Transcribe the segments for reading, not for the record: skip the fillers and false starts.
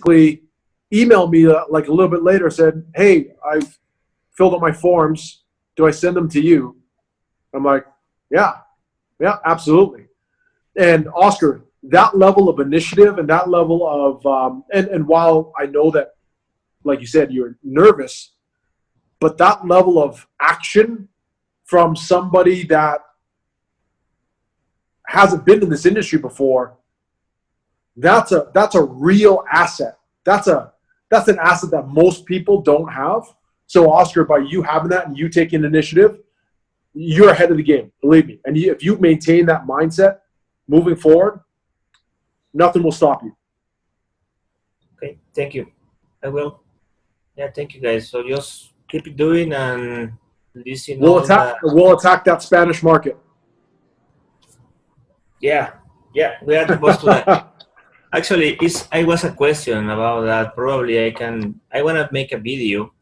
basically emailed me like a little bit later, said, "Hey, I've filled out my forms. Do I send them to you?" I'm like, "Yeah, yeah, absolutely." And Oscar, that level of initiative and that level of and while I know that, like you said, you're nervous, but that level of action from somebody that hasn't been in this industry before, that's a real asset. That's an asset that most people don't have. So Oscar, by you having that and you taking initiative, you're ahead of the game. Believe me. And if you maintain that mindset moving forward, nothing will stop you. Okay, thank you. I will. Yeah, thank you guys. So just keep it doing and listen We'll all attack. the. We'll attack that Spanish market. Yeah, yeah, we are supposed to that. Actually, I was a question about that. Probably I wanna make a video.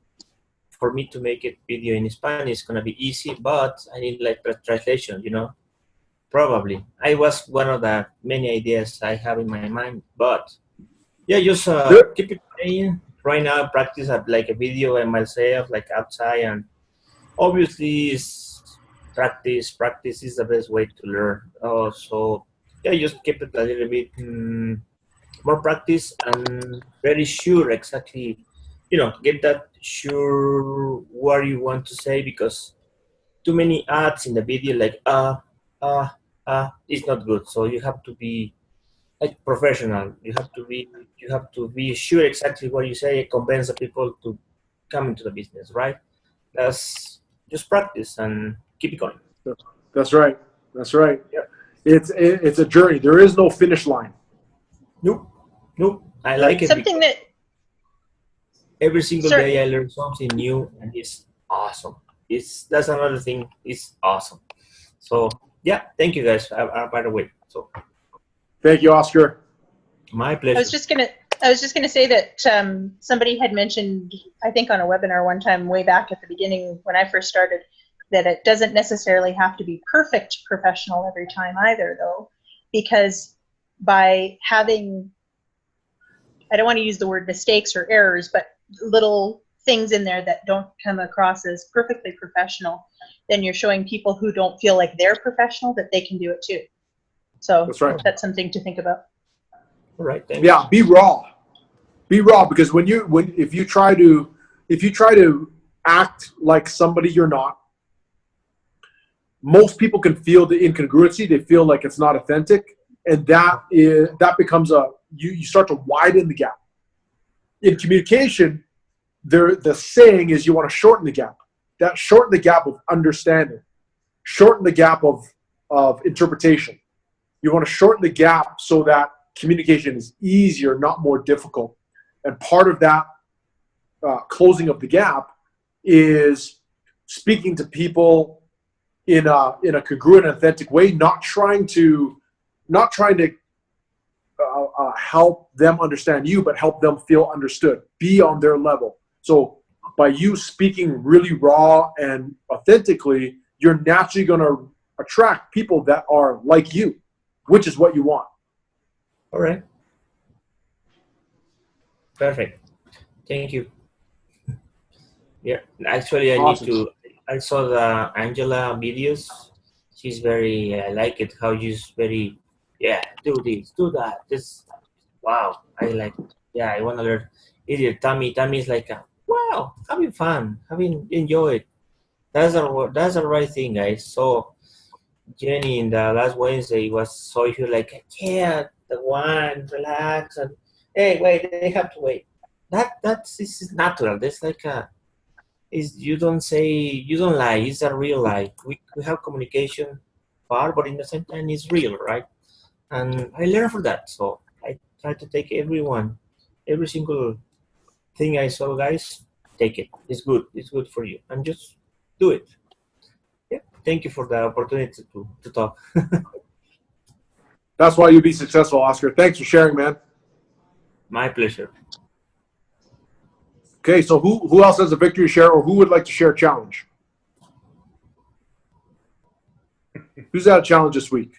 For me to make a video in Spanish, it's gonna be easy, but I need like translation. Probably. I was one of the many ideas I have in my mind, but yeah, just keep it playing. Right now, practice like a video by myself, like outside, and obviously, practice. Practice is the best way to learn. So yeah, just keep it a little bit more practice and very sure exactly. Get that sure what you want to say because too many ads in the video like is not good. So you have to be like professional. You have to be sure exactly what you say, convince the people to come into the business, right? That's just practice and keep it going. That's right. That's right. Yep. It's a journey. There is no finish line. Nope. Nope. I like it Something that every single Sorry. day I learn something new and it's awesome. That's another thing. It's awesome. So yeah, thank you guys. By the way, so Thank you, Oscar. my pleasure. I was just gonna say that somebody had mentioned, I think on a webinar one time way back at the beginning when I first started, that it doesn't necessarily have to be perfect professional every time either, though, because by having, I don't want to use the word mistakes or errors, but little things in there that don't come across as perfectly professional, then you're showing people who don't feel like they're professional that they can do it too. So That's right. That's something to think about. All right. Thanks. Yeah, be raw. Be raw, because if you try to act like somebody you're not, most people can feel the incongruency. They feel like it's not authentic, and that becomes you start to widen the gap. In communication, the saying is you want to shorten the gap. That shorten the gap of understanding, shorten the gap of interpretation. You want to shorten the gap so that communication is easier, not more difficult. And part of that closing of the gap is speaking to people in a congruent, authentic way, not trying to help them understand you, but help them feel understood, be on their level. So by you speaking really raw and authentically, you're naturally going to attract people that are like you, which is what you want. All right. Perfect. Thank you. Yeah, actually, Awesome. I saw the Angela videos. She's very, I like it how she's very, yeah, do this, do that. Wow, I like it. Yeah, I want to learn. Either Tammy is like, wow, having fun, having enjoyed. That's the right thing, guys. So Jenny in the last Wednesday saw you like, yeah, the one, relax, and hey, wait, they have to wait. This is natural. There's like you don't lie. It's a real lie. We have communication part, but in the same time, it's real, right? And I learned from that. So I try to take every single thing I saw, guys. Take it. It's good. It's good for you, and just do it. Yeah. Thank you for the opportunity to talk. That's why you'll be successful, Oscar. Thanks for sharing, man. My pleasure. Okay, so who else has a victory to share, or who would like to share a challenge? Who's got a challenge this week?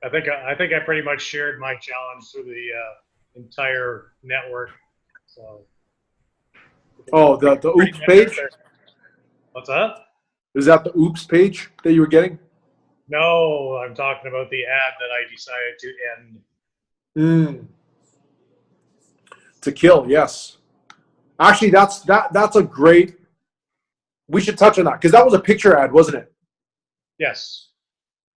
I think I pretty much shared my challenge through the entire network. So. Oh, the Oops page? What's that? Is that the Oops page that you were getting? No, I'm talking about the ad that I decided to end. To kill, yes. Actually, that's a great. We should touch on that because that was a picture ad, wasn't it? Yes.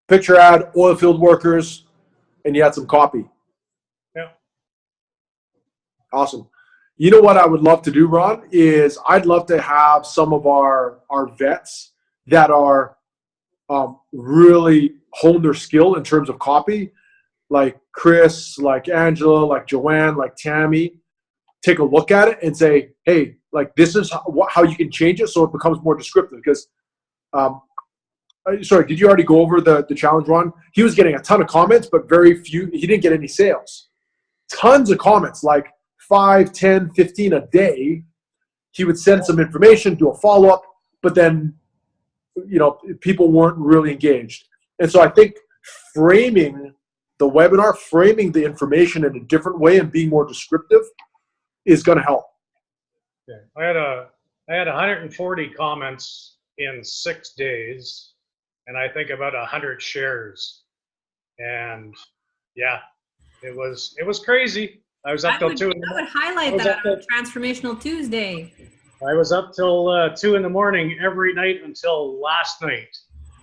Picture ad, oil field workers, and you had some copy. Yeah. Awesome. You know what I would love to do, Ron, is I'd love to have some of our vets that are really hone their skill in terms of copy, like Chris, like Angela, like Joanne, like Tammy, take a look at it and say, hey, like this is how you can change it so it becomes more descriptive. Because, sorry, did you already go over the challenge, Ron? He was getting a ton of comments, but very few. He didn't get any sales. Tons of comments, like 5, 10, 15 a day. He would send some information, do a follow-up, but then, people weren't really engaged. And so I think framing the webinar, framing the information in a different way and being more descriptive is going to help. Yeah. I had 140 comments in 6 days, and I think about 100 shares. And yeah, it was crazy. I was up till 2 in the morning. I would highlight that on Transformational Tuesday. I was up till 2 in the morning every night until last night.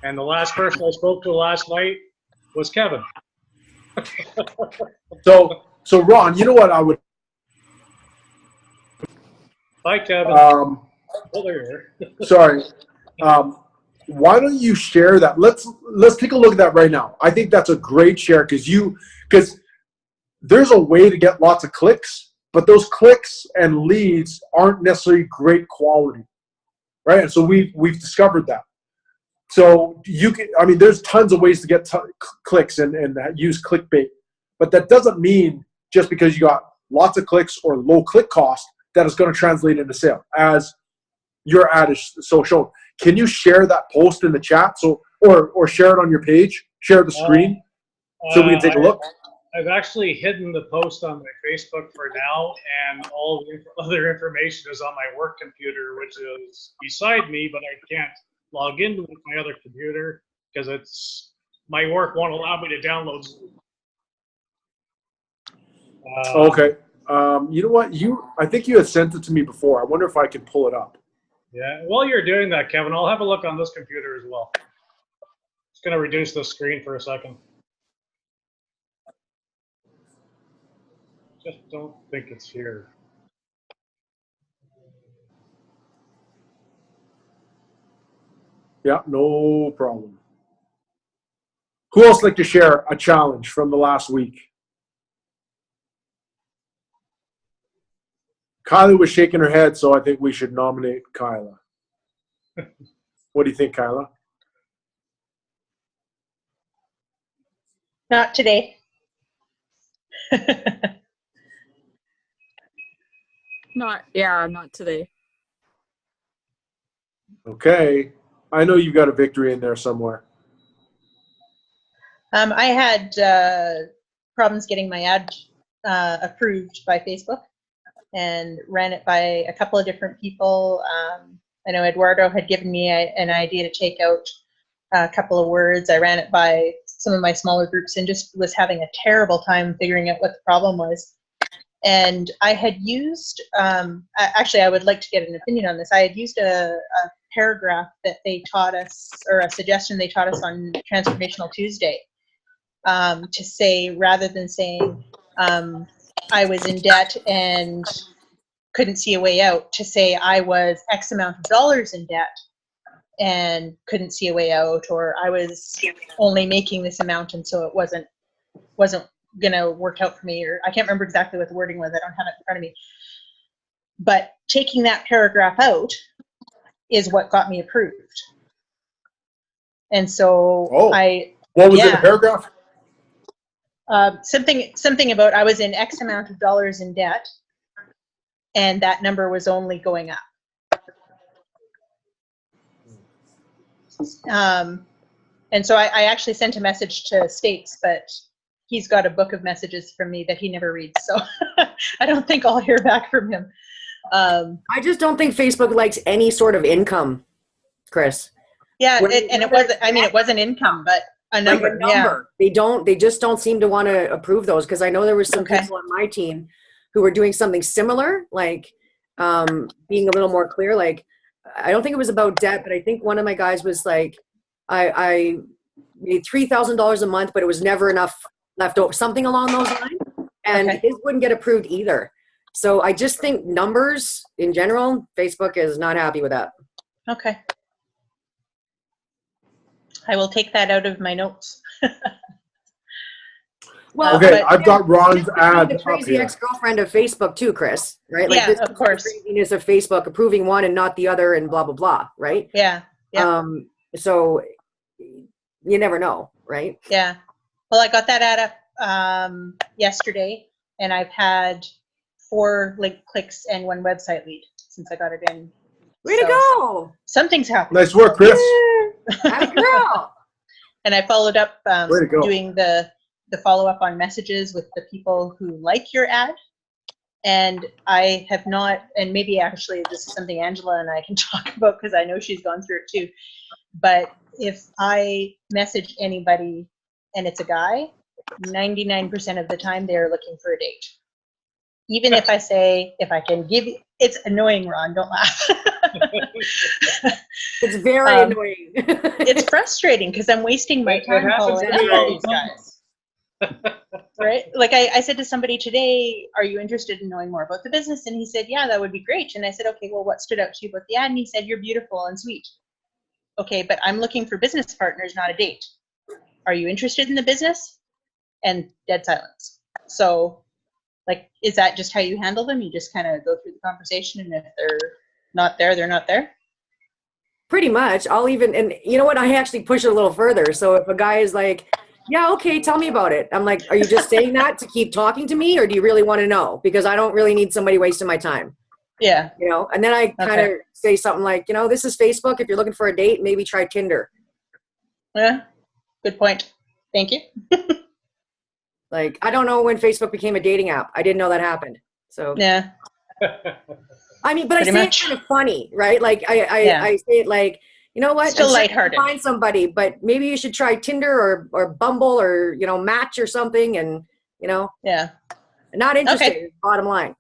And the last person I spoke to last night was Kevin. So Ron, you know what I would. Bye, Kevin. Sorry. Why don't you share that? Let's take a look at that right now. I think that's a great share because there's a way to get lots of clicks, but those clicks and leads aren't necessarily great quality, right? And so we've discovered that. So there's tons of ways to get clicks and use clickbait, but that doesn't mean just because you got lots of clicks or low click cost that it's going to translate into sale, as your ad is so shown. Can you share that post in the chat or share it on your page, share the screen so we can take a look? I've actually hidden the post on my Facebook for now, and all the other information is on my work computer, which is beside me, but I can't log into it with my other computer because my work won't allow me to download Zoom. Okay. You know what? I think you had sent it to me before. I wonder if I can pull it up. Yeah. While you're doing that, Kevin, I'll have a look on this computer as well. Just going to reduce the screen for a second. Just don't think it's here. Yeah, no problem. Who else like to share a challenge from the last week? Kyla was shaking her head, so I think we should nominate Kyla. What do you think, Kyla? Not today. Not today. Okay. I know you've got a victory in there somewhere. I had problems getting my ad approved by Facebook and ran it by a couple of different people. I know Eduardo had given me an idea to take out a couple of words. I ran it by some of my smaller groups and just was having a terrible time figuring out what the problem was. And I had used, actually I would like to get an opinion on this. I had used a paragraph that they taught us, or a suggestion they taught us on Transformational Tuesday, to say, rather than saying I was in debt and couldn't see a way out, to say I was X amount of dollars in debt and couldn't see a way out, or I was only making this amount and so it wasn't gonna work out for me, or I can't remember exactly what the wording was. I don't have it in front of me. But taking that paragraph out is what got me approved. And so what was in the paragraph? Something about I was in X amount of dollars in debt, and that number was only going up. And And so I actually sent a message to States, but he's got a book of messages from me that he never reads. So I don't think I'll hear back from him. I just don't think Facebook likes any sort of income, Chris. Yeah, it wasn't. I mean, it wasn't income, but a number. Yeah. They just don't seem to want to approve those, because I know there were some Okay. people on my team who were doing something similar, like being a little more clear. Like, I don't think it was about debt, but I think one of my guys was like, I made $3,000 a month, but it was never enough left over, something along those lines, and Okay. his wouldn't get approved either. So I just think numbers in general, Facebook is not happy with that. Okay. I will take that out of my notes. Well, Okay, but- I've got Ron's Just ad the up crazy here. ex-girlfriend of Facebook too, Chris, right? Yeah, this of is course. the craziness of Facebook approving one and not the other and blah, blah, blah, right? Yeah. Yeah. So you never know, right? Yeah. Well, I got that ad up yesterday, and I've had 4 link clicks and 1 website lead since I got it in. Way to So, go! Something's happened. Nice work, Chris. Atta girl! And I followed up Way to go. doing the follow-up on messages with the people who like your ad. And I have not, and maybe actually this is something Angela and I can talk about because I know she's gone through it too. But if I message anybody and it's a guy, 99% of the time they're looking for a date. Even if I say, if I can give you, it's annoying, Ron, don't laugh. It's very annoying. It's frustrating because I'm wasting my It time happens following to me up all with the these time. guys. Right? Like I said to somebody today, are you interested in knowing more about the business? And he said, yeah, that would be great. And I said, okay, well, what stood out to you about the ad? And he said, you're beautiful and sweet. Okay, but I'm looking for business partners, not a date. Are you interested in the business? And dead silence. So, like, is that just how you handle them? You just kind of go through the conversation, and if they're not there, they're not there? Pretty much. I'll even, and you know what? I actually push it a little further. So if a guy is like, yeah, okay, tell me about it. I'm like, are you just saying that to keep talking to me, or do you really want to know? Because I don't really need somebody wasting my time. Yeah. You know, and then I kind of say something like, you know, this is Facebook. If you're looking for a date, maybe try Tinder. Yeah. Good point. Thank you. Like, I don't know when Facebook became a dating app. I didn't know that happened. So, Yeah. I mean, but Pretty I say much. it kind of funny, right? Like, Yeah. I say it like, you know what? Still I'm sure you can lighthearted. find somebody, but maybe you should try Tinder or Bumble or, you know, Match or something. And, you know, Yeah. not interested, Okay. bottom line.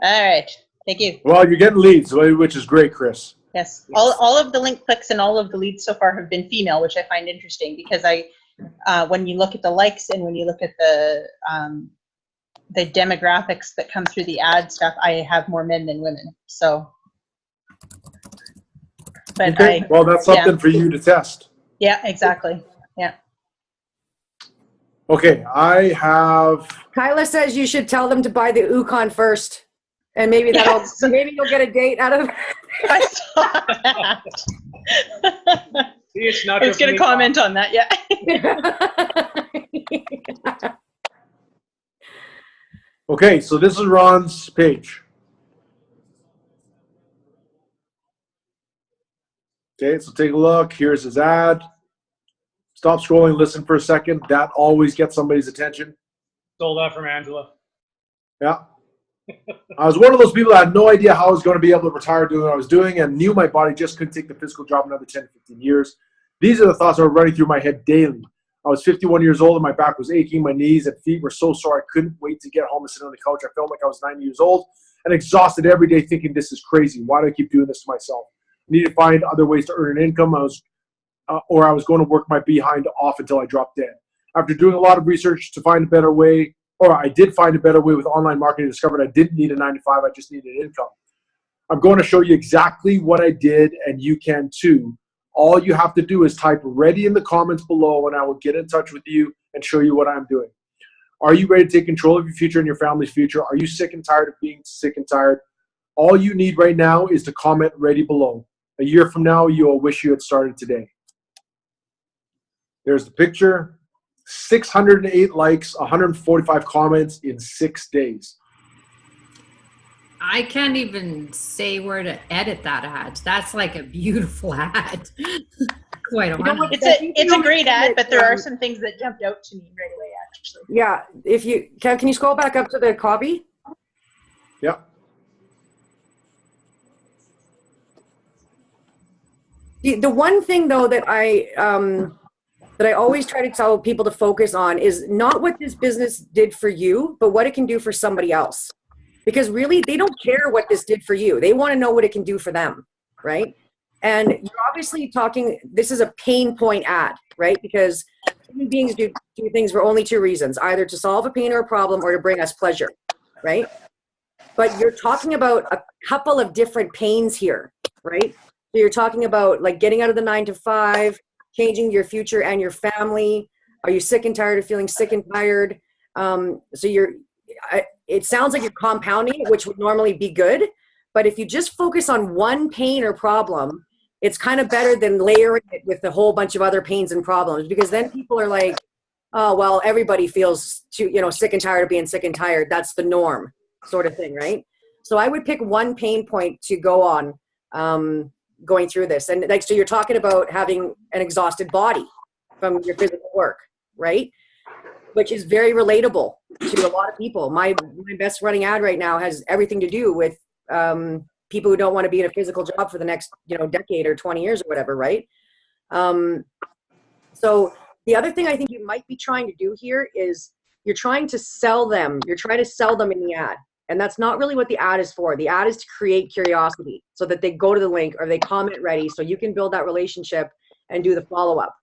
All right. Thank you. Well, you're getting leads, which is great, Chris. Yes. All of the link clicks and all of the leads so far have been female, which I find interesting because when you look at the likes and when you look at the demographics that come through the ad stuff, I have more men than women. So, but Okay. Well, that's something for you to test. yeah, exactly. Yeah. Okay, I have. Kyla says you should tell them to buy the Ukon first. And maybe Yes. maybe you'll get a date out of I saw that. See, it's not I was just going me to comment on that. Yeah. Okay, so this is Ron's page. Okay, so take a look. Here's his ad. Stop scrolling, listen for a second. That always gets somebody's attention. Stole that from Angela. Yeah. I was one of those people that had no idea how I was going to be able to retire doing what I was doing and knew my body just couldn't take the physical job another 10 to 15 years. These are the thoughts that were running through my head daily. I was 51 years old and my back was aching. My knees and feet were so sore I couldn't wait to get home and sit on the couch. I felt like I was 90 years old and exhausted every day thinking this is crazy. Why do I keep doing this to myself? I needed to find other ways to earn an income. I was going to work my behind off until I dropped dead. After doing a lot of research to find a better way, or I did find a better way with online marketing, discovered I didn't need a 9-to-5, I just needed income. I'm going to show you exactly what I did, and you can too. All you have to do is type ready in the comments below, and I will get in touch with you and show you what I'm doing. Are you ready to take control of your future and your family's future? Are you sick and tired of being sick and tired? All you need right now is to comment ready below. A year from now, you'll wish you had started today. There's the picture. 608 likes, 145 comments in 6 days. I can't even say where to edit that ad. That's like a beautiful ad. Quite You know what? honest. It's a great ad, but there are some things that jumped out to me right away, actually. Yeah, if you can you scroll back up to the copy? Yeah. The one thing though that I always try to tell people to focus on is not what this business did for you, but what it can do for somebody else. Because really, they don't care what this did for you. They want to know what it can do for them, right? And you're obviously talking, this is a pain point ad, right? Because human beings do things for only two reasons, either to solve a pain or a problem or to bring us pleasure, right? But you're talking about a couple of different pains here, right? So you're talking about like getting out of the 9 to 5, changing your future and your family. Are you sick and tired of feeling sick and tired? It sounds like you're compounding it, which would normally be good. But if you just focus on one pain or problem, it's kind of better than layering it with a whole bunch of other pains and problems, because then people are like, oh, well, everybody feels sick and tired of being sick and tired. That's the norm sort of thing, right? So I would pick one pain point to go on going through this. And like, so you're talking about having an exhausted body from your physical work, right? Which is very relatable to a lot of people. My best running ad right now has everything to do with people who don't want to be in a physical job for the next, decade or 20 years or whatever, right? So the other thing I think you might be trying to do here is you're trying to sell them. You're trying to sell them in the ad. And that's not really what the ad is for. The ad is to create curiosity so that they go to the link or they comment ready so you can build that relationship and do the follow-up.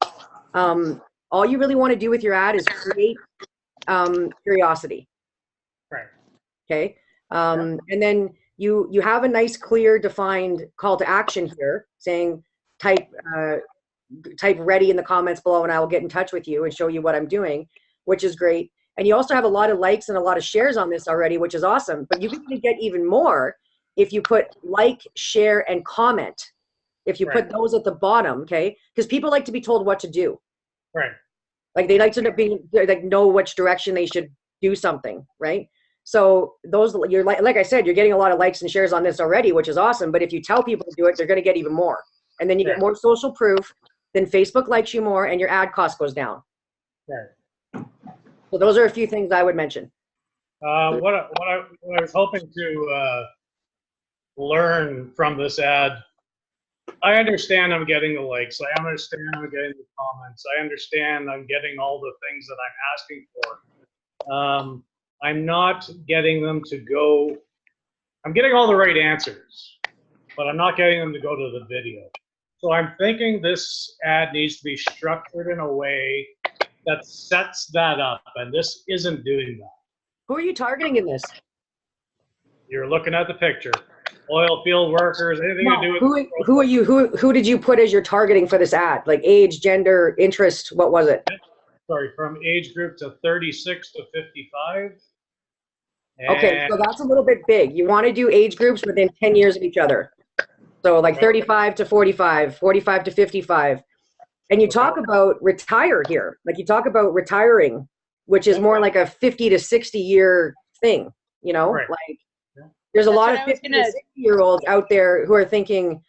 All you really want to do with your ad is create curiosity. Right. Okay. And then you have a nice, clear, defined call to action here saying type ready in the comments below and I will get in touch with you and show you what I'm doing, which is great. And you also have a lot of likes and a lot of shares on this already, which is awesome. But you can get even more if you put like, share, and comment. If you put those at the bottom, okay? Because people like to be told what to do. Right. Like they like to know which direction they should do something, right? So those, you're like I said, you're getting a lot of likes and shares on this already, which is awesome. But if you tell people to do it, they're going to get even more. And then you get more social proof. Then Facebook likes you more, and your ad cost goes down. Right. So those are a few things I would mention. What I was hoping to learn from this ad, I understand I'm getting the likes. I understand I'm getting the comments. I understand I'm getting all the things that I'm asking for. I'm not getting them to go. I'm getting all the right answers, but I'm not getting them to go to the video. So I'm thinking this ad needs to be structured in a way that sets that up, and this isn't doing that. Who are you targeting in this? You're looking at the picture. Oil field workers, anything to do with who are you? Who did you put as your targeting for this ad? Like age, gender, interest, what was it? Sorry, from age group to 36 to 55. Okay, so that's a little bit big. You want to do age groups within 10 years of each other. So like 35 to 45, 45 to 55. And you talk about retire here. Like you talk about retiring, which is more like a 50 to 60 year thing, Like there's a lot of 50 to 60 year olds out there who are thinking,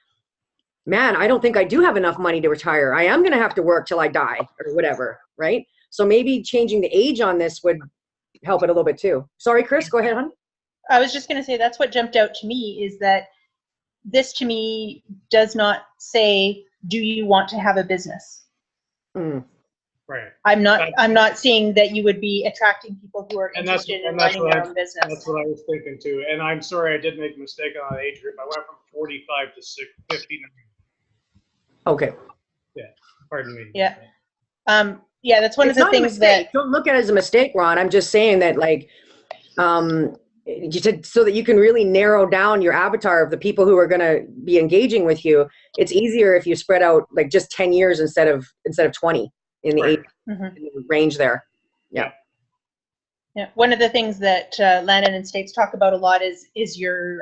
man, I don't think I do have enough money to retire. I am going to have to work till I die or whatever, right? So maybe changing the age on this would help it a little bit too. Sorry, Chris, go ahead, hon. I was just going to say that's what jumped out to me is that this to me does not say, do you want to have a business? Mm. Right. I'm not seeing that you would be attracting people who are interested in running their own business. That's what I was thinking too. And I'm sorry I did make a mistake on the age group. I went from 45 to 59. Okay. Yeah. Pardon me. Yeah. Yeah, that's one of the things that. Don't look at it as a mistake, Ron. I'm just saying that, like, so that you can really narrow down your avatar of the people who are going to be engaging with you. It's easier if you spread out like just 10 years instead of 20 in the age range there. Yeah. Yeah. One of the things that Landon and States talk about a lot is your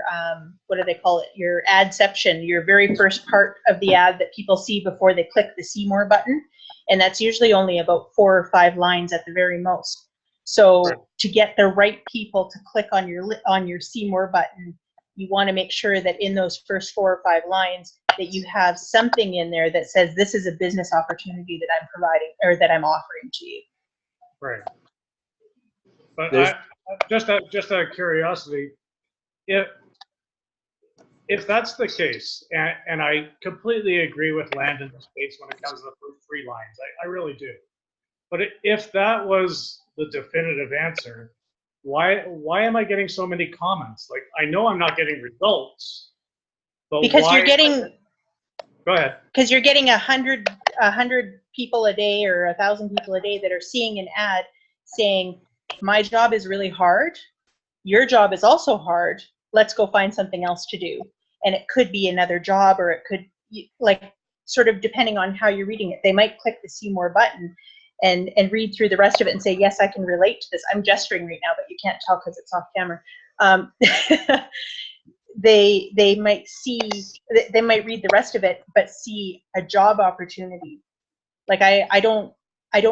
what do they call it? Your adception, your very first part of the ad that people see before they click the see more button, and that's usually only about 4 or 5 lines at the very most. So to get the right people to click on your see more button, you want to make sure that in those first 4 or 5 lines that you have something in there that says this is a business opportunity that I'm providing or that I'm offering to you. Right. But There's- just out of curiosity, if that's the case, and I completely agree with Landon States when it comes to the first 3 lines, I really do. But if that was the definitive answer, why am I getting so many comments? Like, I know I'm not getting results, but Because why? you're getting Go ahead. because you're getting 100 people a day or 1,000 people a day that are seeing an ad saying, my job is really hard. Your job is also hard. Let's go find something else to do. And it could be another job, or it could, like, sort of depending on how you're reading it. They might click the see more button and read through the rest of it and say, yes, I can relate to this. I'm gesturing right now, but you can't tell because it's off camera. They might read the rest of it, but see a job opportunity. Like I don't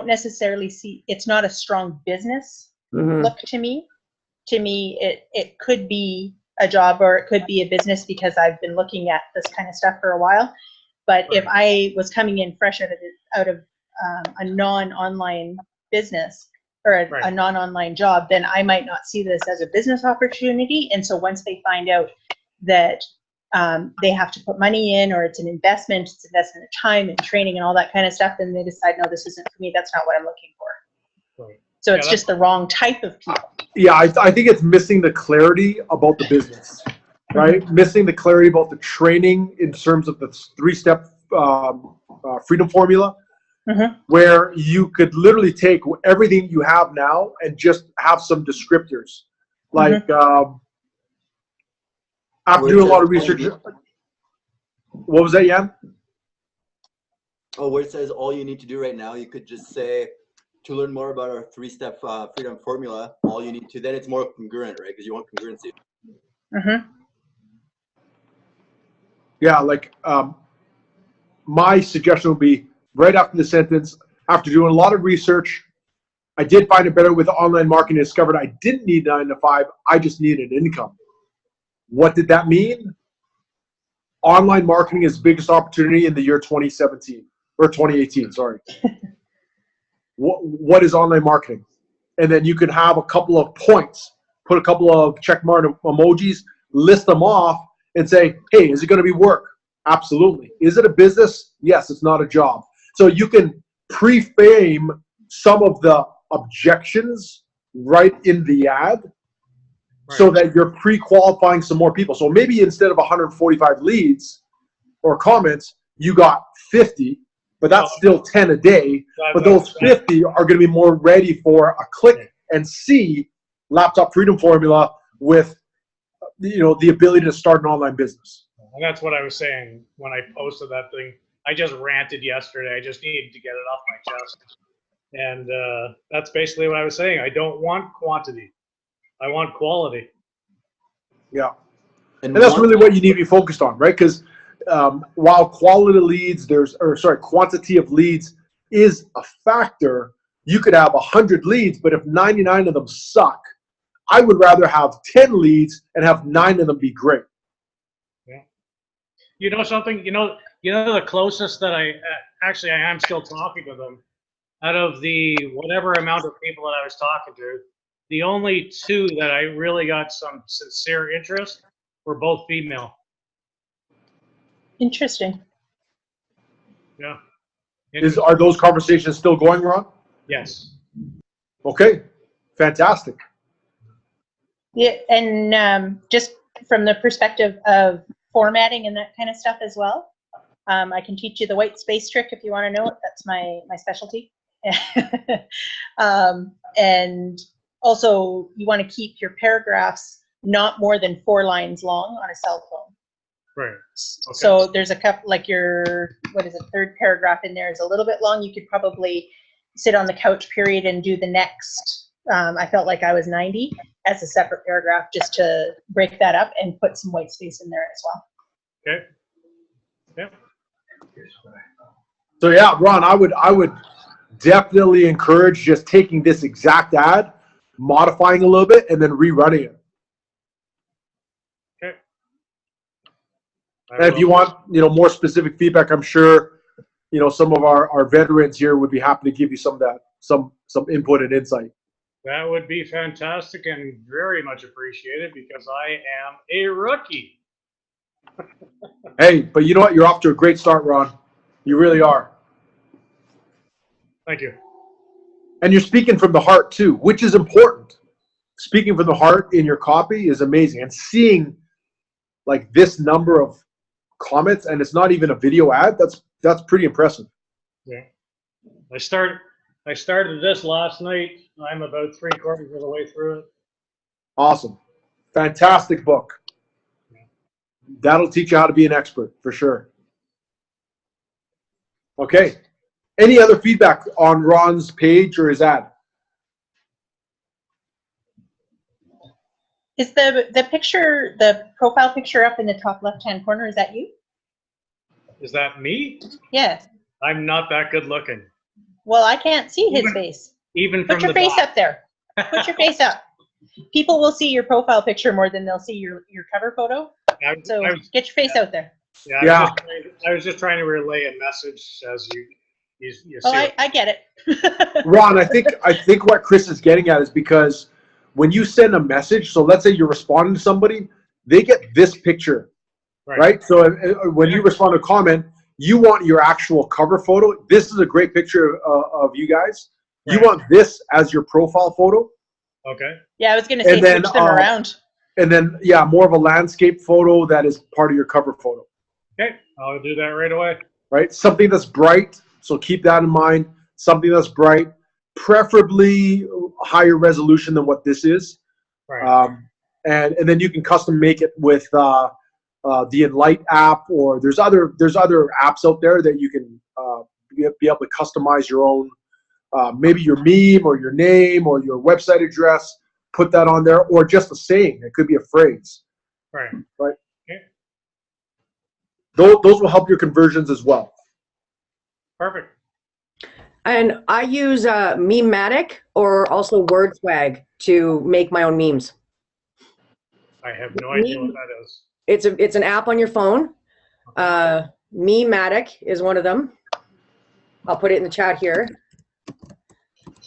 necessarily see, it's not a strong business look to me. To me, it could be a job or it could be a business because I've been looking at this kind of stuff for a while. But if I was coming in fresh out of a non-online business or a non-online job, then I might not see this as a business opportunity. And so once they find out that they have to put money in, or it's an investment, it's investment of time and training and all that kind of stuff, then they decide, no, this isn't for me. That's not what I'm looking for. Right. So it's just the wrong type of people. Yeah, I think it's missing the clarity about the business, right? Missing the clarity about the training in terms of the 3-step freedom formula, where you could literally take everything you have now and just have some descriptors. Like, after doing a lot of research, what was that, Jan? Oh, where it says all you need to do right now, you could just say, to learn more about our 3-step freedom formula, all you need to, then it's more congruent, right? Because you want congruency. Yeah, like my suggestion would be right after the sentence, after doing a lot of research, I did find it better with online marketing, discovered I didn't need 9 to 5, I just needed an income. What did that mean? Online marketing is the biggest opportunity in the year 2017, or 2018, sorry. What is online marketing? And then you can have a couple of points, put a couple of check mark emojis, list them off, and say, hey, is it going to be work? Absolutely. Is it a business? Yes, it's not a job. So you can pre-frame some of the objections right in the ad, so that you're pre-qualifying some more people. So maybe instead of 145 leads or comments, you got 50, but that's still 10 a day. But those 50 are going to be more ready for a click and see laptop freedom formula with, the ability to start an online business. And that's what I was saying when I posted that thing. I just ranted yesterday. I just needed to get it off my chest. And that's basically what I was saying. I don't want quantity. I want quality. Yeah. And that's really what you need to be focused on, right? Because while quality leads, quantity of leads is a factor, you could have 100 leads, but if 99 of them suck, I would rather have 10 leads and have 9 of them be great. Yeah. You know something? You know the closest that I am still talking to them. Out of the whatever amount of people that I was talking to, the only 2 that I really got some sincere interest were both female. Interesting. Yeah. Are those conversations still going, Ron? Yes. Okay, fantastic. Yeah, and just from the perspective of formatting and that kind of stuff as well, I can teach you the white space trick if you want to know it. That's my specialty. And also, you want to keep your paragraphs not more than 4 lines long on a cell phone. Right. Okay. So there's a couple, like your, 3rd paragraph in there is a little bit long. You could probably sit on the couch period and do the next, I felt like I was 90 as a separate paragraph, just to break that up and put some white space in there as well. Okay. Yeah. So yeah, Ron, I would definitely encourage just taking this exact ad, modifying a little bit, and then rerunning it. Okay. And if you want, more specific feedback, I'm sure, some of our veterans here would be happy to give you some of that, some input and insight. That would be fantastic and very much appreciated because I am a rookie. Hey, but you know what? You're off to a great start, Ron. You really are. Thank you. And you're speaking from the heart too, which is important. Speaking from the heart in your copy is amazing. And seeing like this number of comments, and it's not even a video ad, that's pretty impressive. Yeah. I started this last night. I'm about 3/4 of the way through it. Awesome. Fantastic book. That'll teach you how to be an expert for sure. Okay. Any other feedback on Ron's page or his ad? Is the picture, the profile picture up in the top left-hand corner, is that you? Is that me? Yeah. I'm not that good looking. Well, I can't see his face. Even from Put your the face back. up there. Put your face up. People will see your profile picture more than they'll see your cover photo. So get your face out there. Yeah, I was just trying to relay a message as you see. I get it. Ron, I think what Chris is getting at is because when you send a message, so let's say you're responding to somebody, they get this picture, right? So when you respond to a comment, you want your actual cover photo. This is a great picture of you guys. You want this as your profile photo. Okay. Yeah, I was going to say switch them around. And then, yeah, more of a landscape photo that is part of your cover photo. Okay, I'll do that right away. Right? Something that's bright, so keep that in mind. Something that's bright, preferably higher resolution than what this is. Right. And then you can custom make it with the Enlight app, or there's other apps out there that you can be able to customize your own, maybe your meme or your name or your website address. Put that on there, or just a saying. It could be a phrase. Right. Right. Okay. Those will help your conversions as well. Perfect. And I use Memematic or also WordSwag to make my own memes. I have no idea what that is. It's an app on your phone. Memematic is one of them. I'll put it in the chat here.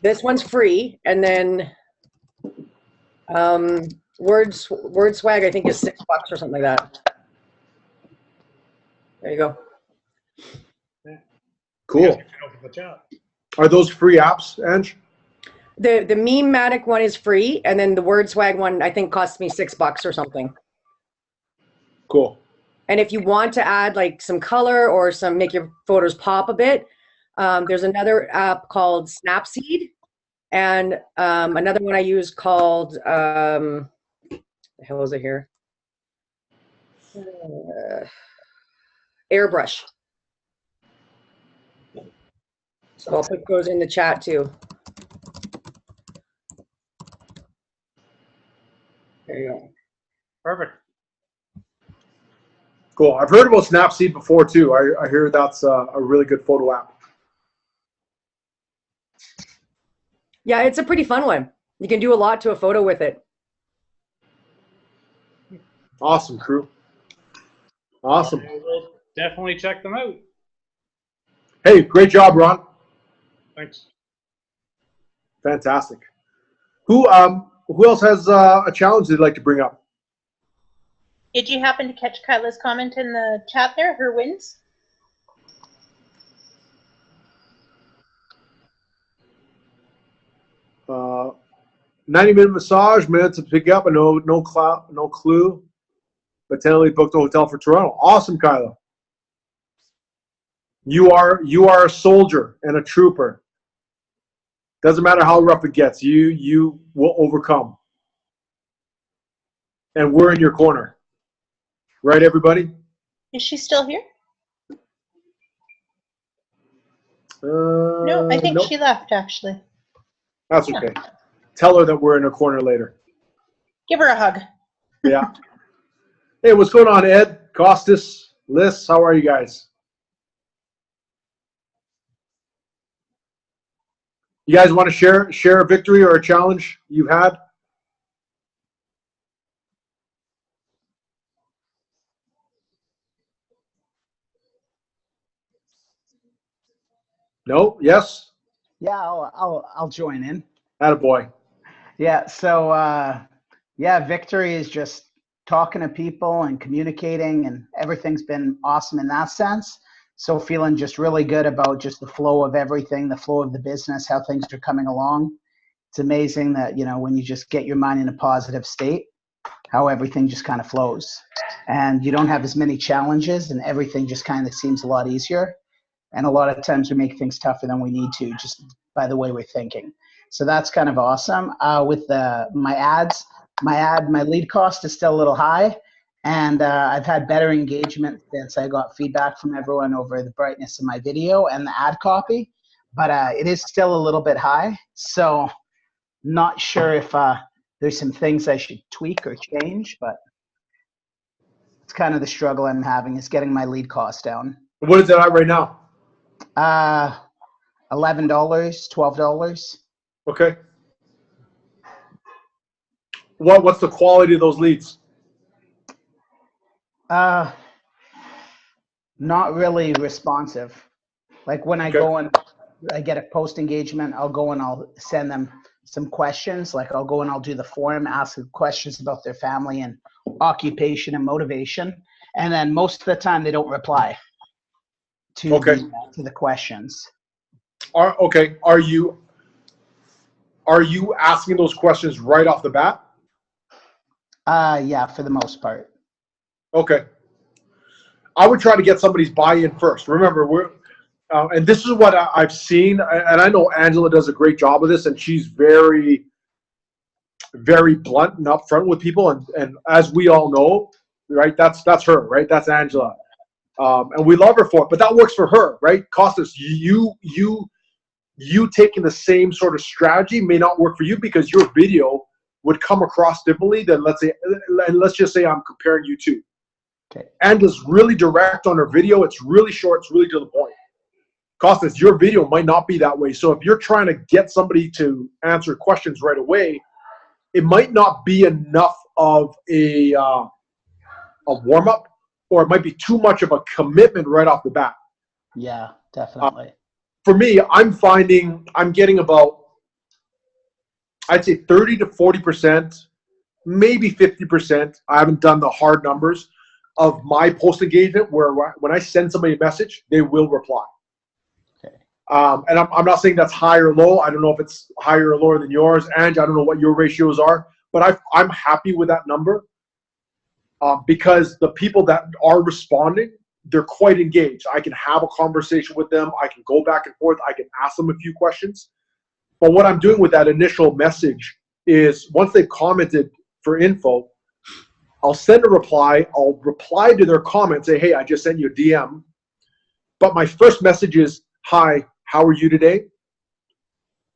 This one's free, and then WordSwag I think is $6 or something like that. There you go. Cool. Are those free apps, Ange? The Memematic one is free, and then the WordSwag one I think costs me $6 or something. Cool. And if you want to add like some color or make your photos pop a bit, there's another app called Snapseed, and another one I use called the hell is it here? Airbrush. So I'll put those in the chat too. There you go. Perfect. Cool. I've heard about Snapseed before too. I hear that's a really good photo app. Yeah, it's a pretty fun one. You can do a lot to a photo with it. Awesome, crew. Awesome. We'll definitely check them out. Hey, great job, Ron. Thanks. Fantastic. Who else has a challenge they'd like to bring up? Did you happen to catch Kyla's comment in the chat there, her wins? Uh, 90-minute massage, minutes to pick up, and no clue. But tentatively booked a hotel for Toronto. Awesome, Kyla. You are a soldier and a trooper. Doesn't matter how rough it gets. You will overcome. And we're in your corner. Right, everybody? Is she still here? No, I think nope. she left, actually. That's okay. Tell her that we're in her corner later. Give her a hug. Yeah. Hey, what's going on, Ed, Costas, Liz? How are you guys? You guys want to share a victory or a challenge you've had? No? Yes? Yeah, I'll join in. Attaboy. Yeah, so yeah, Victory is just talking to people and communicating, and everything's been awesome in that sense. So feeling just really good about just the flow of everything, the flow of the business, how things are coming along. It's amazing that, you know, when you just get your mind in a positive state, how everything just kind of flows. And you don't have as many challenges, and everything just kind of seems a lot easier. And a lot of times we make things tougher than we need to, just by the way we're thinking. So that's kind of awesome. With my ads, my lead cost is still a little high, and I've had better engagement since I got feedback from everyone over the brightness of my video and the ad copy, but it is still a little bit high. So not sure if there's some things I should tweak or change, but it's kind of the struggle I'm having, is getting my lead cost down. What is it at right now? $11, $12. Okay. What's the quality of those leads? Not really responsive. Like when I Okay. go and I get a post engagement, I'll go and I'll send them some questions. Like I'll go and I'll do the forum, ask them questions about their family and occupation and motivation. And then most of the time they don't reply to, Okay. to the questions. Are you asking those questions right off the bat? Yeah, for the most part. Okay. I would try to get somebody's buy-in first. Remember, and this is what I've seen, and I know Angela does a great job of this, and she's very, very blunt and upfront with people. And as we all know, right, that's her, right? That's Angela. And we love her for it, but that works for her, right? Costas, you taking the same sort of strategy may not work for you, because your video would come across differently than, let's just say I'm comparing you two. Okay. Angela's really direct on her video. It's really short. It's really to the point. Costas, your video might not be that way. So if you're trying to get somebody to answer questions right away, it might not be enough of a warm-up, or it might be too much of a commitment right off the bat. Yeah, definitely. For me, I'm finding I'm getting about, I'd say 30 to 40%, maybe 50%. I haven't done the hard numbers of my post engagement where when I send somebody a message, they will reply. Okay. And I'm not saying that's high or low. I don't know if it's higher or lower than yours. And I don't know what your ratios are, but I'm happy with that number, because the people that are responding, they're quite engaged. I can have a conversation with them. I can go back and forth. I can ask them a few questions. But what I'm doing with that initial message is, once they've commented for info, I'll send a reply. I'll reply to their comment, say, hey, I just sent you a DM. But my first message is, hi, how are you today?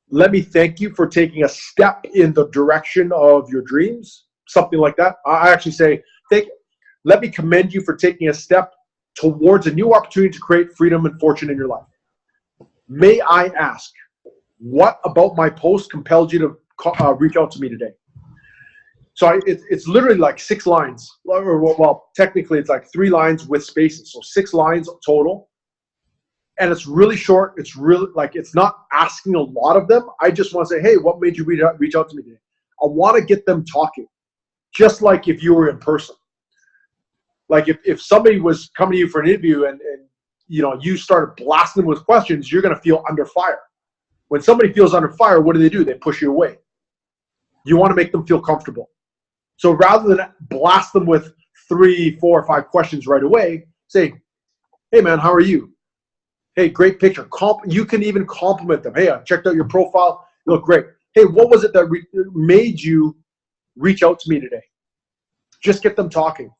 Let me thank you for taking a step in the direction of your dreams, something like that. I actually say, let me commend you for taking a step towards a new opportunity to create freedom and fortune in your life. May I ask, what about my post compelled you to reach out to me today? So it's literally like 6 lines. Well, technically it's like 3 lines with spaces. So 6 lines total. And it's really short. It's really like, it's not asking a lot of them. I just want to say, hey, what made you reach out to me today? I want to get them talking, just like if you were in person. Like if somebody was coming to you for an interview and you know, you started blasting them with questions, you're going to feel under fire. When somebody feels under fire, what do? They push you away. You want to make them feel comfortable. So rather than blast them with 3, 4, or 5 questions right away, say, hey man, how are you? Hey, great picture. You can even compliment them. Hey, I checked out your profile. You look great. Hey, what was it that made you reach out to me today? Just get them talking.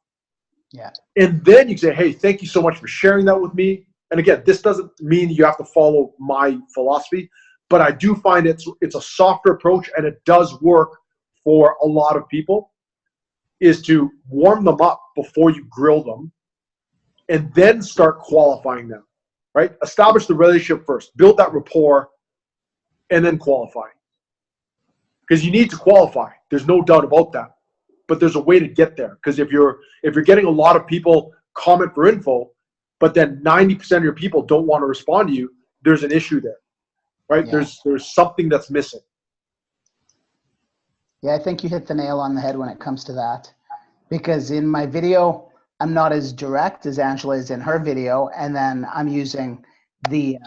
Yeah. And then you say, hey, thank you so much for sharing that with me. And again, this doesn't mean you have to follow my philosophy, but I do find it's a softer approach, and it does work for a lot of people, is to warm them up before you grill them and then start qualifying them, right? Establish the relationship first, build that rapport, and then qualify. Because you need to qualify. There's no doubt about that. But there's a way to get there. Because if you're getting a lot of people comment for info, but then 90% of your people don't want to respond to you, there's an issue there, right? Yeah. There's something that's missing. Yeah, I think you hit the nail on the head when it comes to that. Because in my video, I'm not as direct as Angela is in her video, and then I'm using the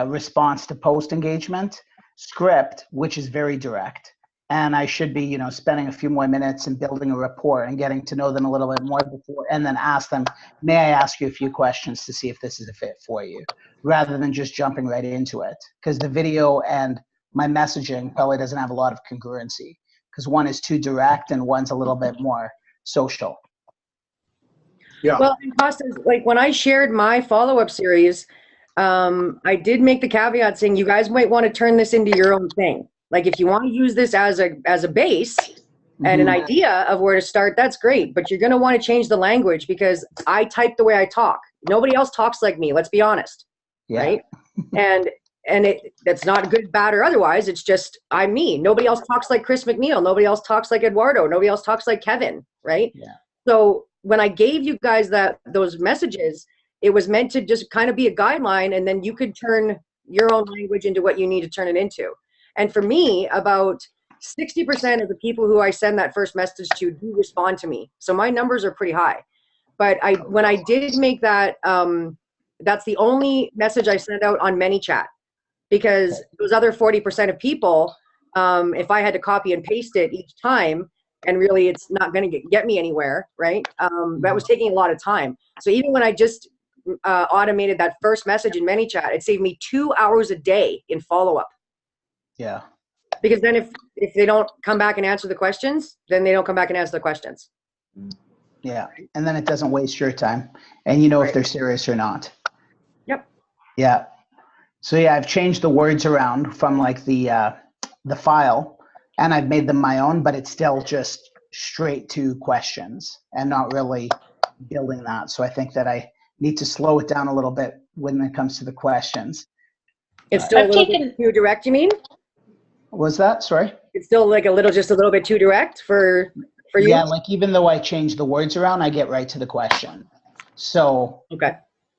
response to post engagement script, which is very direct. And I should be, you know, spending a few more minutes and building a rapport and getting to know them a little bit more before, and then ask them, may I ask you a few questions to see if this is a fit for you, rather than just jumping right into it. Because the video and my messaging probably doesn't have a lot of congruency, because one is too direct and one's a little bit more social. Yeah. Well, and Costas, like when I shared my follow-up series, I did make the caveat saying you guys might want to turn this into your own thing. Like if you want to use this as a base and an idea of where to start, that's great. But you're going to want to change the language, because I type the way I talk. Nobody else talks like me. Let's be honest. Yeah. Right. And that's not good, bad, or otherwise. It's just I'm me. Nobody else talks like Chris McNeil. Nobody else talks like Eduardo. Nobody else talks like Kevin. Right. Yeah. So when I gave you guys those messages, it was meant to just kind of be a guideline, and then you could turn your own language into what you need to turn it into. And for me, about 60% of the people who I send that first message to do respond to me. So my numbers are pretty high. But when I did make that, that's the only message I sent out on ManyChat, because those other 40% of people, if I had to copy and paste it each time, and really it's not going to get me anywhere, right? That was taking a lot of time. So even when I just automated that first message in ManyChat, it saved me 2 hours a day in follow-up. Yeah. Because then if they don't come back and answer the questions, then they don't come back and answer the questions. Yeah. And then it doesn't waste your time, and you know if they're serious or not. Yep. Yeah. So yeah, I've changed the words around from like the file, and I've made them my own, but it's still just straight to questions and not really building that. So I think that I need to slow it down a little bit when it comes to the questions. It's still a little bit too direct, you mean? Was that? Sorry? It's still like just a little bit too direct for you? Yeah, like even though I change the words around, I get right to the question. So okay.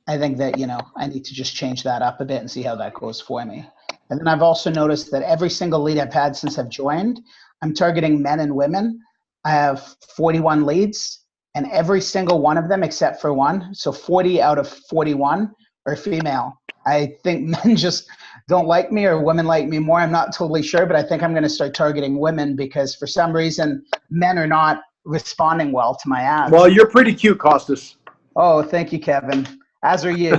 I think that, you know, I need to just change that up a bit and see how that goes for me. And then I've also noticed that every single lead I've had since I've joined, I'm targeting men and women. I have 41 leads, and every single one of them except for one, so 40 out of 41 are female. I think men just don't like me, or women like me more. I'm not totally sure, but I think I'm going to start targeting women, because for some reason men are not responding well to my ads. Well, you're pretty cute, Costas. Oh, thank you, Kevin. As are you.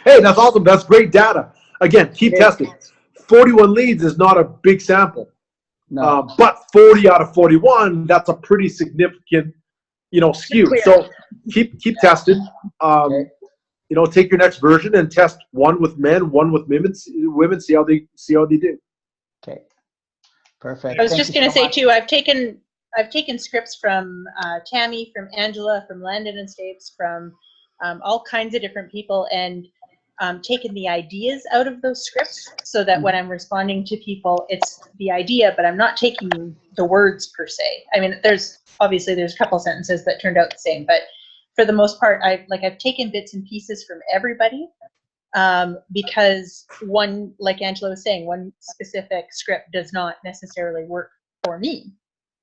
Hey, that's awesome. That's great data. Again, keep testing. 41 leads is not a big sample. No. But 40 out of 41, that's a pretty significant, you know, skew. So keep testing. You know, take your next version and test one with men, one with women. See how they do. Okay. Perfect. I was just going to say too, I've taken scripts from Tammy, from Angela, from Landon and States, from all kinds of different people, and taken the ideas out of those scripts, so that when I'm responding to people, it's the idea, but I'm not taking the words per se. I mean, there's a couple sentences that turned out the same, but for the most part, I've taken bits and pieces from everybody, because one, like Angela was saying, one specific script does not necessarily work for me,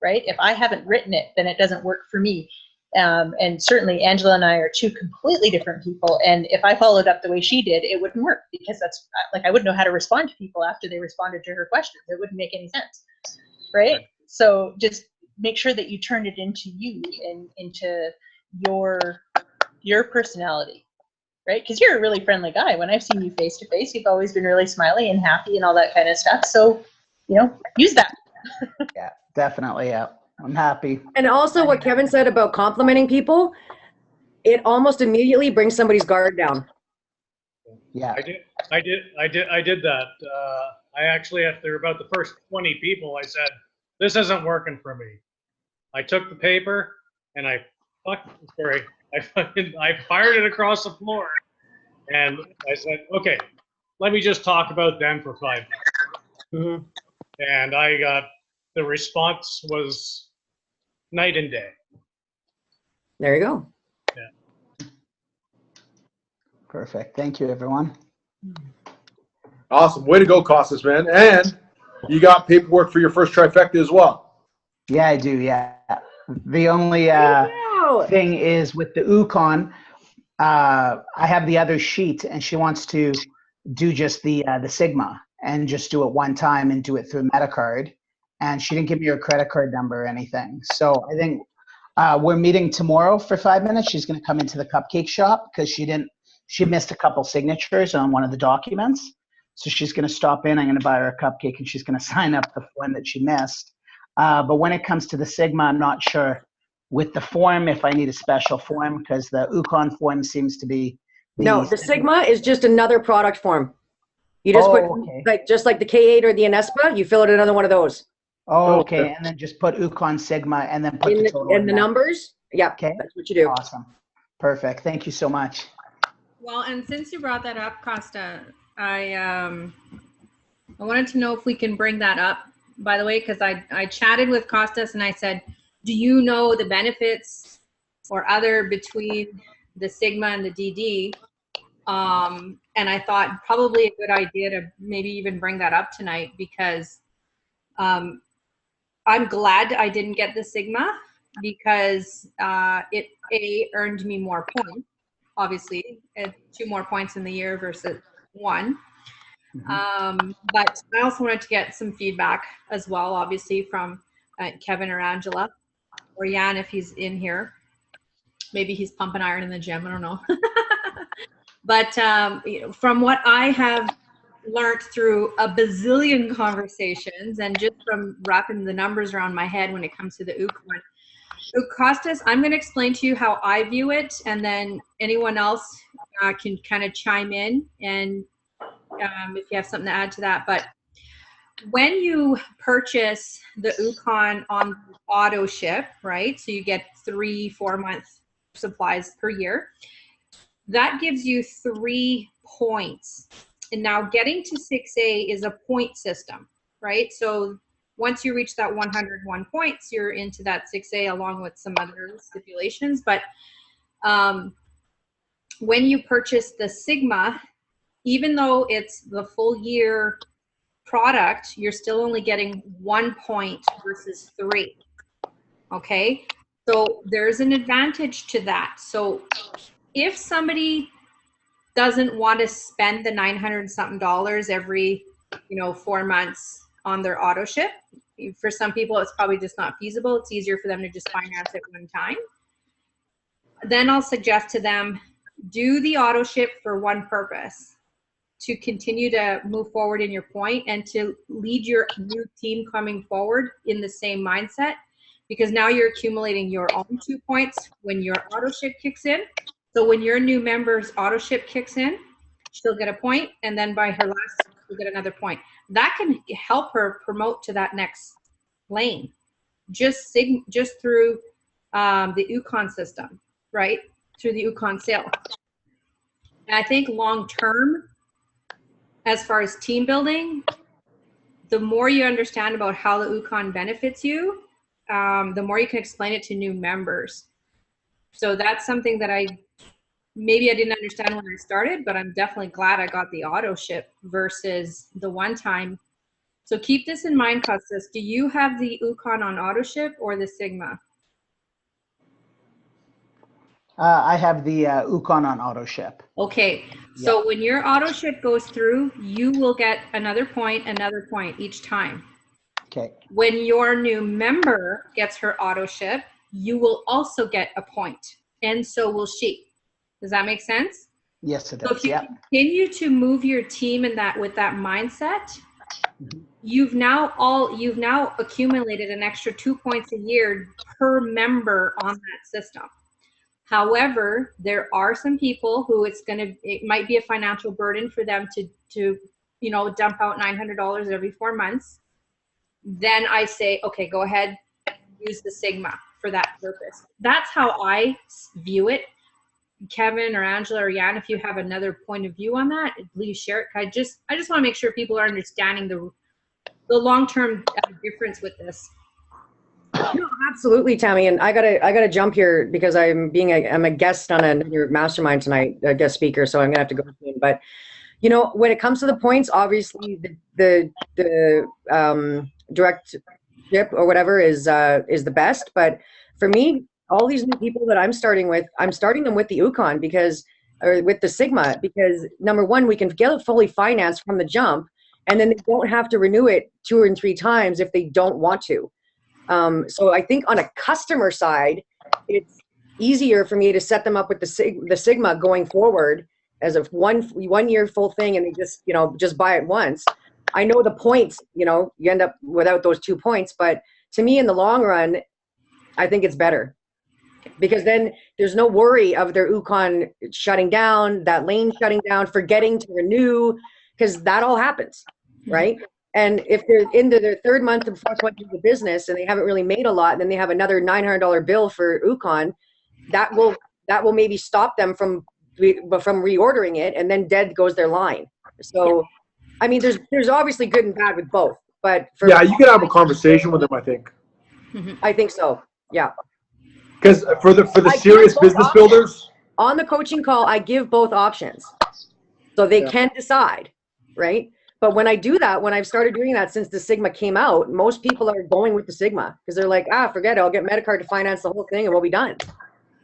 right? If I haven't written it, then it doesn't work for me. And certainly Angela and I are two completely different people. And if I followed up the way she did, it wouldn't work, because that's like, I wouldn't know how to respond to people after they responded to her questions. It wouldn't make any sense, right? So just make sure that you turn it into you and into your personality, right? Because you're a really friendly guy. When I've seen you face to face, you've always been really smiley and happy and all that kind of stuff. So, you know, use that. Yeah, definitely. Yeah. I'm happy. And also what Kevin said about complimenting people, it almost immediately brings somebody's guard down. Yeah. I did that. I actually, after about the first 20 people, I said, this isn't working for me. I took the paper and I fired it across the floor, and I said, okay, let me just talk about them for 5 minutes. And I got, the response was night and day. There you go. Yeah. Perfect. Thank you, everyone. Awesome. Way to go, Costas, man. And you got paperwork for your first trifecta as well. Yeah, I do. Yeah. The only thing is with the UConn, I have the other sheet, and she wants to do just the Sigma and just do it one time and do it through MetaCard. And she didn't give me her credit card number or anything. So I think we're meeting tomorrow for 5 minutes. She's going to come into the cupcake shop because she missed a couple signatures on one of the documents. So she's going to stop in. I'm going to buy her a cupcake, and she's going to sign up the form that she missed. But when it comes to the Sigma, I'm not sure with the form if I need a special form because the UConn form seems to be. No, the Sigma is just another product form. You just put, just like the K8 or the Inespa, you fill out another one of those. Oh, okay. And then just put UConn Sigma and then put the total. And the numbers? Yeah, okay. That's what you do. Awesome. Perfect. Thank you so much. Well, and since you brought that up, Costa, I wanted to know if we can bring that up, by the way, because I chatted with Costas and I said, do you know the benefits or other between the Sigma and the DD? And I thought probably a good idea to maybe even bring that up tonight because I'm glad I didn't get the Sigma because it earned me more points, obviously, 2 more points in the year versus 1. But I also wanted to get some feedback as well, obviously, from Kevin or Angela or Jan if he's in here. Maybe he's pumping iron in the gym. I don't know. But from what I have learned through a bazillion conversations and just from wrapping the numbers around my head when it comes to the UConn, Costas, I'm going to explain to you how I view it, and then anyone else can kind of chime in and if you have something to add to that. But when you purchase the UConn on auto ship, right? So you get 3-4 month supplies per year. That gives you 3 points. And now getting to 6A is a point system, right? So once you reach that 101 points, you're into that 6A along with some other stipulations. But when you purchase the Sigma, even though it's the full year product, you're still only getting 1 point versus 3. Okay, so there's an advantage to that. So if somebody doesn't want to spend the $900 something every 4 months on their auto ship, for some people it's probably just not feasible. It's easier for them to just finance it one time. Then I'll suggest to them, do the auto ship for one purpose: to continue to move forward in your point and to lead your new team coming forward in the same mindset, because now you're accumulating your own 2 points when your auto ship kicks in. So when your new member's auto ship kicks in, she'll get a point, and then by her last, she'll get another point. That can help her promote to that next lane, just through the UConn system, right? Through the UConn sale. And I think long term, as far as team building, the more you understand about how the UConn benefits you, the more you can explain it to new members. So that's something that maybe I didn't understand when I started, but I'm definitely glad I got the auto ship versus the one time. So keep this in mind, Costas. Do you have the UConn on auto ship or the Sigma? I have the UConn on auto ship. Okay, so when your auto ship goes through, you will get another point each time. Okay. When your new member gets her auto ship, you will also get a point, and so will she. Does that make sense? Yes, it does. So if you continue to move your team with that mindset, you've now accumulated an extra 2 points a year per member on that system. However, there are some people who it might be a financial burden for them to dump out $900 every 4 months. Then I say, okay, go ahead, use the Sigma for that purpose. That's how I view it. Kevin or Angela or Jan, if you have another point of view on that, please share it. I just want to make sure people are understanding the long-term difference with this. Absolutely, Tammy. And I gotta jump here because I'm a guest on another mastermind tonight, a guest speaker. So I'm gonna have to go soon. But you know, when it comes to the points, obviously the direct ship or whatever is the best. But for me, all these new people that I'm starting them with the Ukon or with the Sigma, because number one, we can get it fully financed from the jump, and then they don't have to renew it 2 or 3 times if they don't want to. So I think on a customer side, it's easier for me to set them up with the Sigma going forward as a one year full thing, and they just buy it once. I know the points, you end up without those 2 points, but to me in the long run, I think it's better. Because then there's no worry of their Ukon shutting down, that lane shutting down, forgetting to renew, because that all happens, right? And if they're into their 3rd month or 4th month of the business and they haven't really made a lot, and then they have another $900 bill for Ukon, that will maybe stop them from reordering it, and then dead goes their line. So, I mean, there's obviously good and bad with both, but you can have a conversation with them, I think. I think so. Yeah. Because for the serious business builders, on the coaching call, I give both options, so they can decide, right? But when I do that, when I've started doing that since the Sigma came out, most people are going with the Sigma because they're like, forget it, I'll get Medicard to finance the whole thing and we'll be done.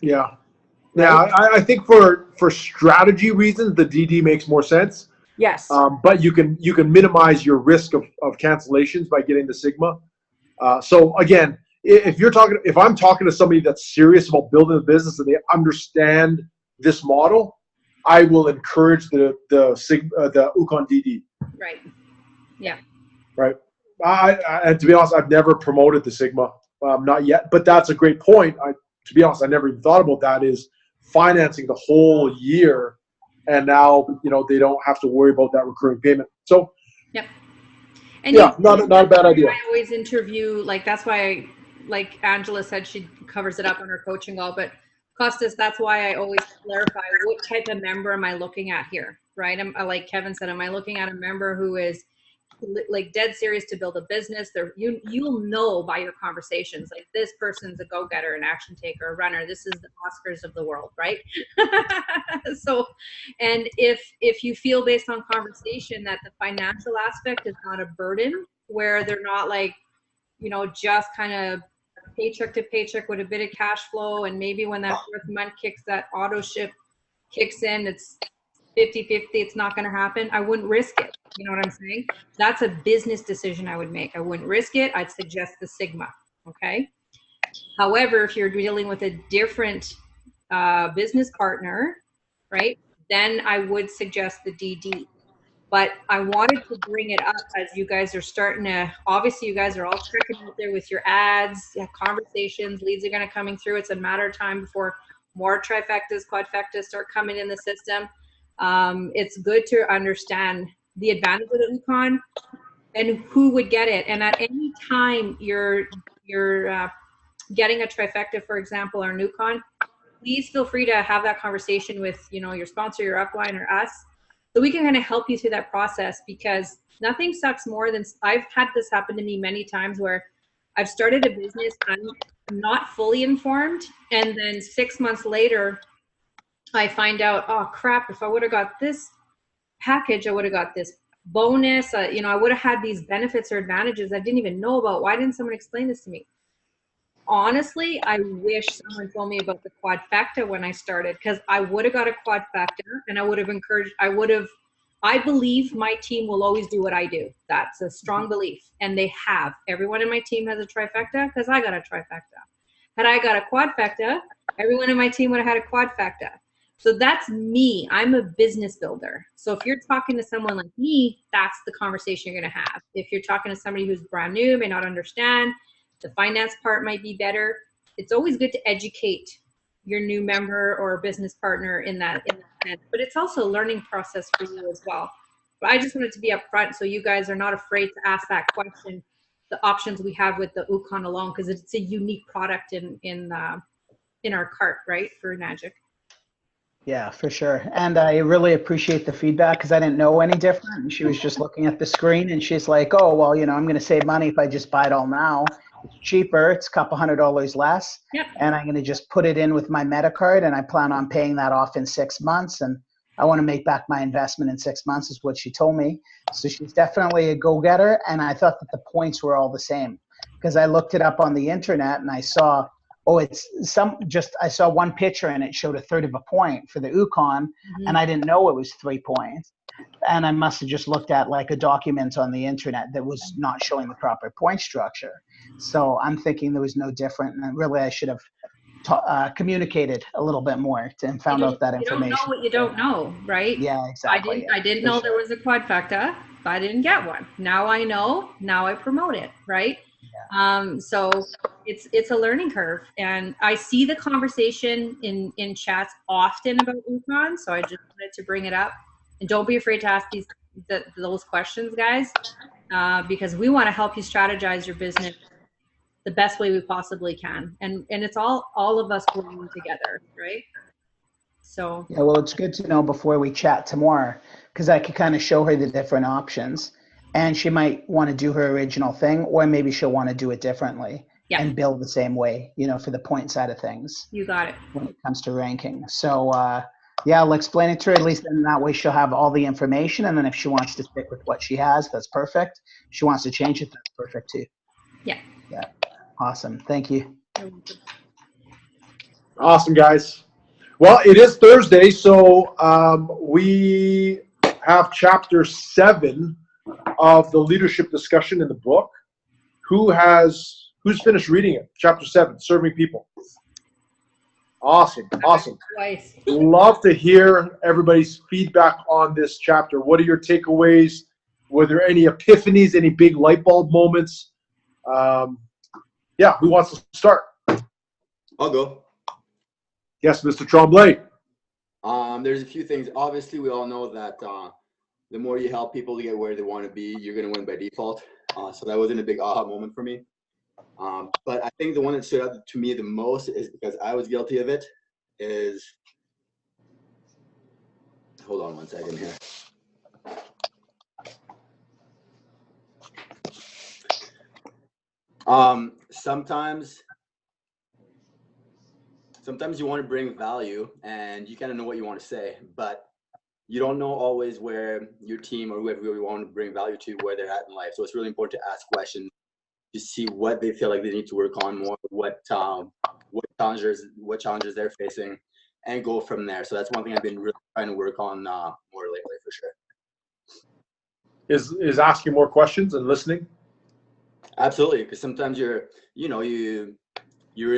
Yeah. Yeah, I think for strategy reasons, the DD makes more sense. Yes. But you can minimize your risk of cancellations by getting the Sigma. So again, if I'm talking to somebody that's serious about building a business and they understand this model, I will encourage the Ukon DD. Right. Yeah. Right. And to be honest, I've never promoted the Sigma, not yet. But that's a great point. To be honest, I never even thought about that. Is financing the whole year, and now they don't have to worry about that recurring payment. So. Yep. And not a bad idea. I always interview, that's why like Angela said, she covers it up on her coaching call, but Costas, that's why I always clarify what type of member am I looking at here, right? Like Kevin said, am I looking at a member who is like dead serious to build a business? You'll know by your conversations, like this person's a go-getter, an action taker, a runner. This is the Oscars of the world, right? So, and if you feel based on conversation that the financial aspect is not a burden, where they're not like, just kind of paycheck to paycheck with a bit of cash flow, and maybe when that 4th month that auto ship kicks in, it's 50-50, it's not going to happen. I wouldn't risk it. You know what I'm saying? That's a business decision I would make. I wouldn't risk it. I'd suggest the Sigma. Okay. However, if you're dealing with a different business partner, right, then I would suggest the DD. But I wanted to bring it up as you guys are starting to, obviously you guys are all trekking out there with your ads, conversations, leads are going to coming through. It's a matter of time before more trifectas, quadfectas start coming in the system. It's good to understand the advantage of the Ukon and who would get it. And at any time you're getting a trifecta, for example, or an Ukon, please feel free to have that conversation with, your sponsor, your upline, or us. So we can kind of help you through that process, because nothing sucks more than, I've had this happen to me many times where I've started a business, I'm not fully informed, and then 6 months later, I find out, oh crap, if I would have got this package, I would have got this bonus, I would have had these benefits or advantages I didn't even know about. Why didn't someone explain this to me? Honestly, I wish someone told me about the quadfecta when I started, because I would have got a quadfecta and I would have encouraged, I believe my team will always do what I do. That's a strong belief. And they have. Everyone in my team has a trifecta because I got a trifecta. Had I got a quadfecta, everyone in my team would have had a quadfecta. So that's me. I'm a business builder. So if you're talking to someone like me, that's the conversation you're going to have. If you're talking to somebody who's brand new, may not understand, the finance part might be better. It's always good to educate your new member or business partner in that sense. But it's also a learning process for you as well. But I just wanted to be upfront so you guys are not afraid to ask that question, the options we have with the Ukon alone, because it's a unique product in our cart, right, for Nagic. Yeah, for sure. And I really appreciate the feedback, because I didn't know any different. And she was just looking at the screen and she's like, oh, well, I'm going to save money if I just buy it all now. It's cheaper. It's a couple $100 less. Yep. And I'm going to just put it in with my MetaCard, and I plan on paying that off in 6 months. And I want to make back my investment in 6 months is what she told me. So she's definitely a go-getter. And I thought that the points were all the same because I looked it up on the internet and I saw, I saw one picture and it showed 1/3 of a point for the Yukon, and I didn't know it was 3 points. And I must have just looked at like a document on the internet that was not showing the proper point structure. So I'm thinking there was no different, and really I should have communicated a little bit more and found out that information. You don't know what you don't know, right? Yeah, exactly. I didn't know there was a quadfecta, but I didn't get one. Now I know. Now I promote it, right? Yeah. So it's a learning curve, and I see the conversation in chats often about Yukon, so I just wanted to bring it up. And don't be afraid to ask those questions, guys, because we want to help you strategize your business the best way we possibly can. And it's all of us working together, right? So. Yeah, well, it's good to know before we chat tomorrow, because I could kind of show her the different options. And she might want to do her original thing, or maybe she'll want to do it differently and build the same way, for the point side of things. You got it. When it comes to ranking. So, I'll explain it to her, at least in that way she'll have all the information. And then if she wants to stick with what she has, that's perfect. If she wants to change it, that's perfect too. Yeah. Yeah. Awesome. Thank you. Awesome, guys. Well, it is Thursday, so we have chapter 7 of the leadership discussion in the book. Who's finished reading it? Chapter 7, Serving People. Awesome. Twice. Love to hear everybody's feedback on this chapter. What are your takeaways? Were there any epiphanies, any big light bulb moments? Who wants to start? I'll go. Yes, Mr. Tremblay. There's a few things. Obviously, we all know that the more you help people to get where they want to be, you're going to win by default. So that wasn't a big aha moment for me. But I think the one that stood out to me the most is because I was guilty of it is, hold on one second here. Sometimes you want to bring value and you kind of know what you want to say, but you don't know always where your team or whoever you want to bring value to, where they're at in life. So it's really important to ask questions to see what they feel like they need to work on more, what challenges they're facing, and go from there. So that's one thing I've been really trying to work on more lately, for sure. Is asking more questions and listening? Absolutely, because sometimes you're in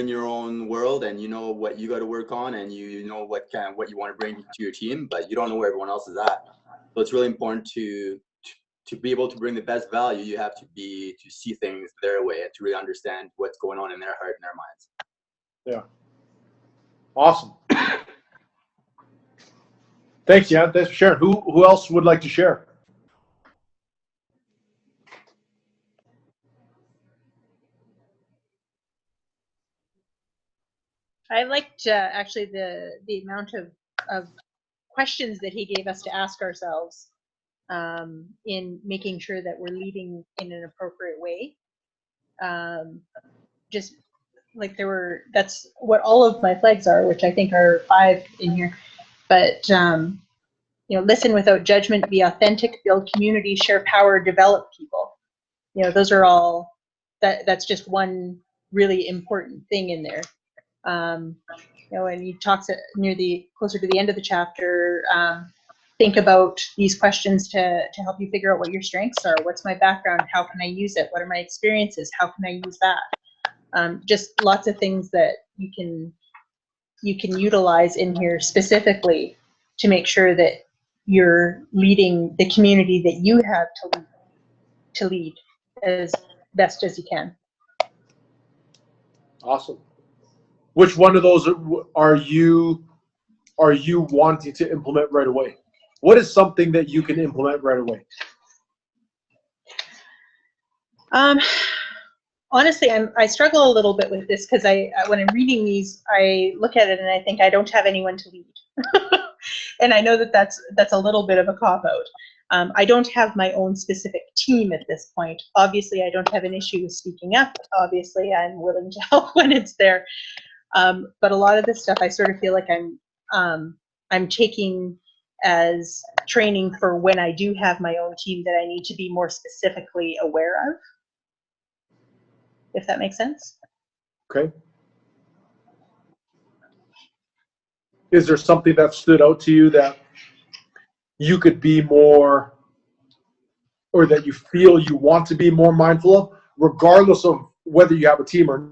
your own world and you know what you got to work on and you know what you want to bring to your team, but you don't know where everyone else is at. So it's really important to be able to bring the best value. You have to see things their way and to really understand what's going on in their heart and their minds. Yeah. Awesome. Thanks, Jan. Thanks for sharing. Who else would like to share? I liked actually the amount of questions that he gave us to ask ourselves in making sure that we're leading in an appropriate way. Just like that's what all of my flags are, which I think are 5 in here. But listen without judgment, be authentic, build community, share power, develop people. Those are all that's just one really important thing in there. And he talks closer to the end of the chapter, think about these questions to help you figure out what your strengths are. What's my background? How can I use it? What are my experiences? How can I use that? Just lots of things that you can utilize in here specifically to make sure that you're leading the community that you have to lead as best as you can. Awesome. Which one of those are you wanting to implement right away? What is something that you can implement right away? Honestly, I struggle a little bit with this because when I'm reading these, I look at it and I think I don't have anyone to lead, and I know that's a little bit of a cop-out. I don't have my own specific team at this point. Obviously, I don't have an issue with speaking up. Obviously, I'm willing to help when it's there. But a lot of this stuff, I sort of feel like I'm taking as training for when I do have my own team that I need to be more specifically aware of, if that makes sense. Okay. Is there something that stood out to you that you could be more, or that you feel you want to be more mindful of, regardless of whether you have a team or not?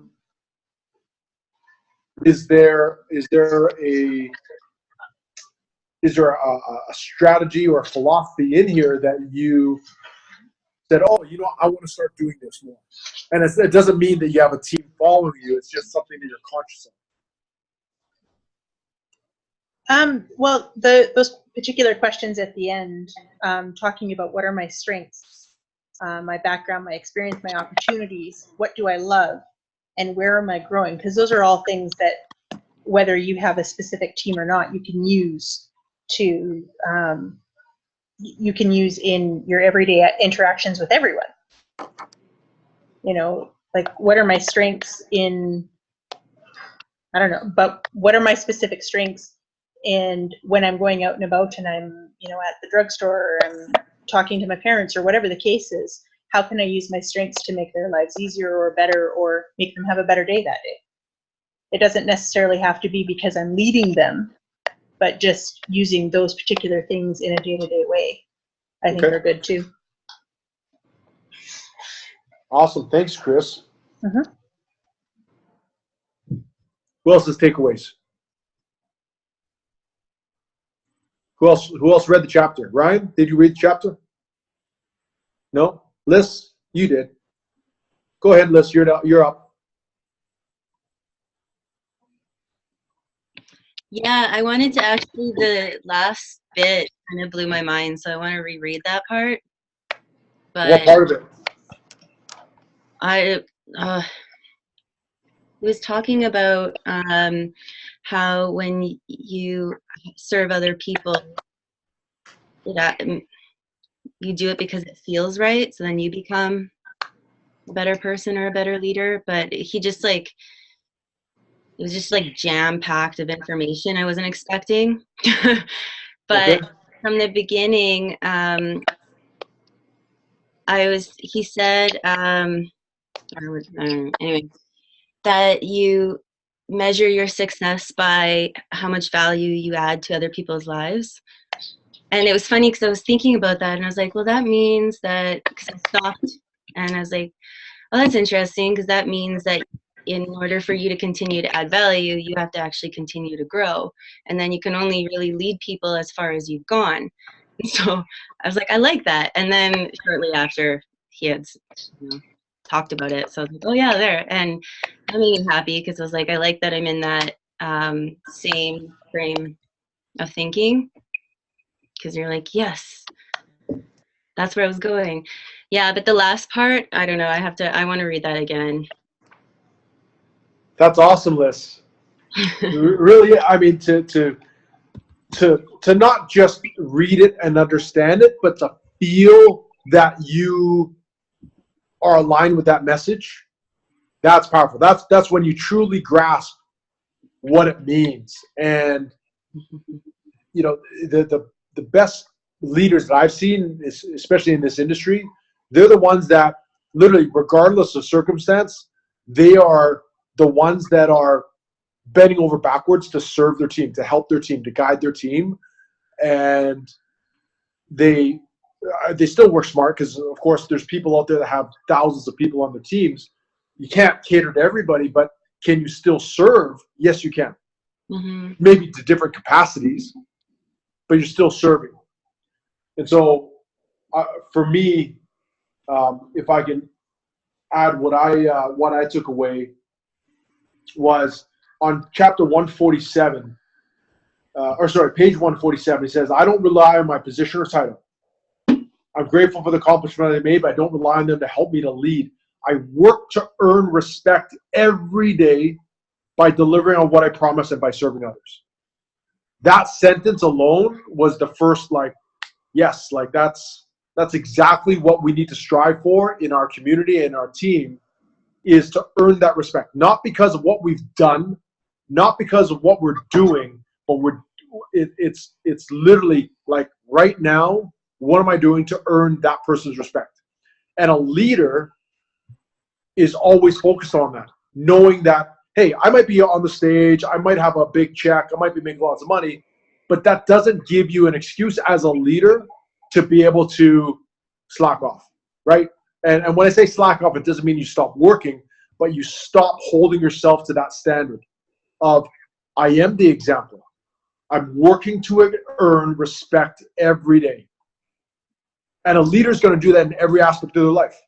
Is there a strategy or a philosophy in here that you said, oh, you know, I want to start doing this more? And it doesn't mean that you have a team following you. It's just something that you're conscious of. Well, those particular questions at the end, talking about what are my strengths, my background, my experience, my opportunities, what do I love, and where am I growing? Because those are all things that, whether you have a specific team or not, you can use to you can use in your everyday interactions with everyone. You know, like, what are my strengths in, I don't know, but what are my specific strengths? And when I'm going out and about and I'm, you know, at the drugstore or I'm talking to my parents or whatever the case is, how can I use my strengths to make their lives easier or better, or make them have a better day that day? It doesn't necessarily have to be because I'm leading them, but just using those particular things in a day-to-day way, I think are good too. Awesome. Thanks, Chris. Mm-hmm. Who else has takeaways? Who else read the chapter? Ryan, did you read the chapter? No? Liz, you did. Go ahead, Liz. You're up. Yeah, I wanted to actually, the last bit kind of blew my mind, so I want to reread that part. But what part of it? It was talking about how when you serve other people, you do it because it feels right, so then you become a better person or a better leader. But he just like, it was just like jam-packed of information I wasn't expecting. But from the beginning, he said, anyway, that you measure your success by how much value you add to other people's lives. And it was funny because I was thinking about that and I was like, well, that means that, because I stopped and I was like, oh, that's interesting, because that means that in order for you to continue to add value, you have to actually continue to grow. And then you can only really lead people as far as you've gone. And so I was like, I like that. And then shortly after he had, talked about it, so I was like, oh yeah, there. And that made me happy because I was like, I like that I'm in that same frame of thinking, because you're like, yes, that's where I was going. Yeah, but the last part, I don't know, I want to read that again. That's awesome, Liz. Really, I mean, to not just read it and understand it, but to feel that you are aligned with that message, that's powerful. That's when you truly grasp what it means. And you know, the best leaders that I've seen, especially in this industry, they're the ones that literally, regardless of circumstance, they are the ones that are bending over backwards to serve their team, to help their team, to guide their team. And they still work smart, because of course there's people out there that have thousands of people on their teams. You can't cater to everybody, but can you still serve? Yes, you can. Mm-hmm. Maybe to different capacities, but you're still serving. And so for me, if I can add what I took away, was on chapter 147, page 147, he says, I don't rely on my position or title. I'm grateful for the accomplishment I made, but I don't rely on them to help me to lead. I work to earn respect every day by delivering on what I promise and by serving others. That sentence alone was the first, like, yes, like that's exactly what we need to strive for in our community and our team, is to earn that respect, not because of what we've done, not because of what we're doing, but it's literally like right now, what am I doing to earn that person's respect? And a leader is always focused on that, knowing that, hey, I might be on the stage, I might have a big check, I might be making lots of money, but that doesn't give you an excuse as a leader to be able to slack off, right? And when I say slack off, it doesn't mean you stop working, but you stop holding yourself to that standard of, I am the example. I'm working to earn respect every day. And a leader is going to do that in every aspect of their life,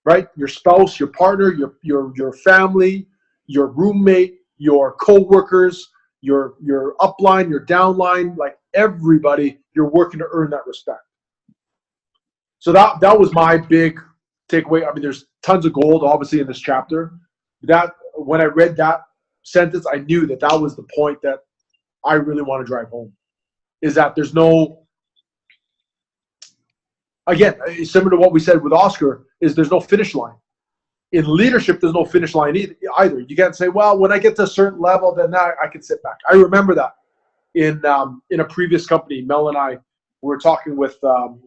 right? Your spouse, your partner, your family, your roommate, your co-workers, your upline, your downline, like everybody, you're working to earn that respect. So that was my big takeaway. I mean, there's tons of gold, obviously, in this chapter. That when I read that sentence, I knew that was the point that I really want to drive home. Is that there's no, again, similar to what we said with Oscar, is there's no finish line. In leadership, there's no finish line either. You can't say, well, when I get to a certain level, then I can sit back. I remember that in a previous company, Mel and I were talking with one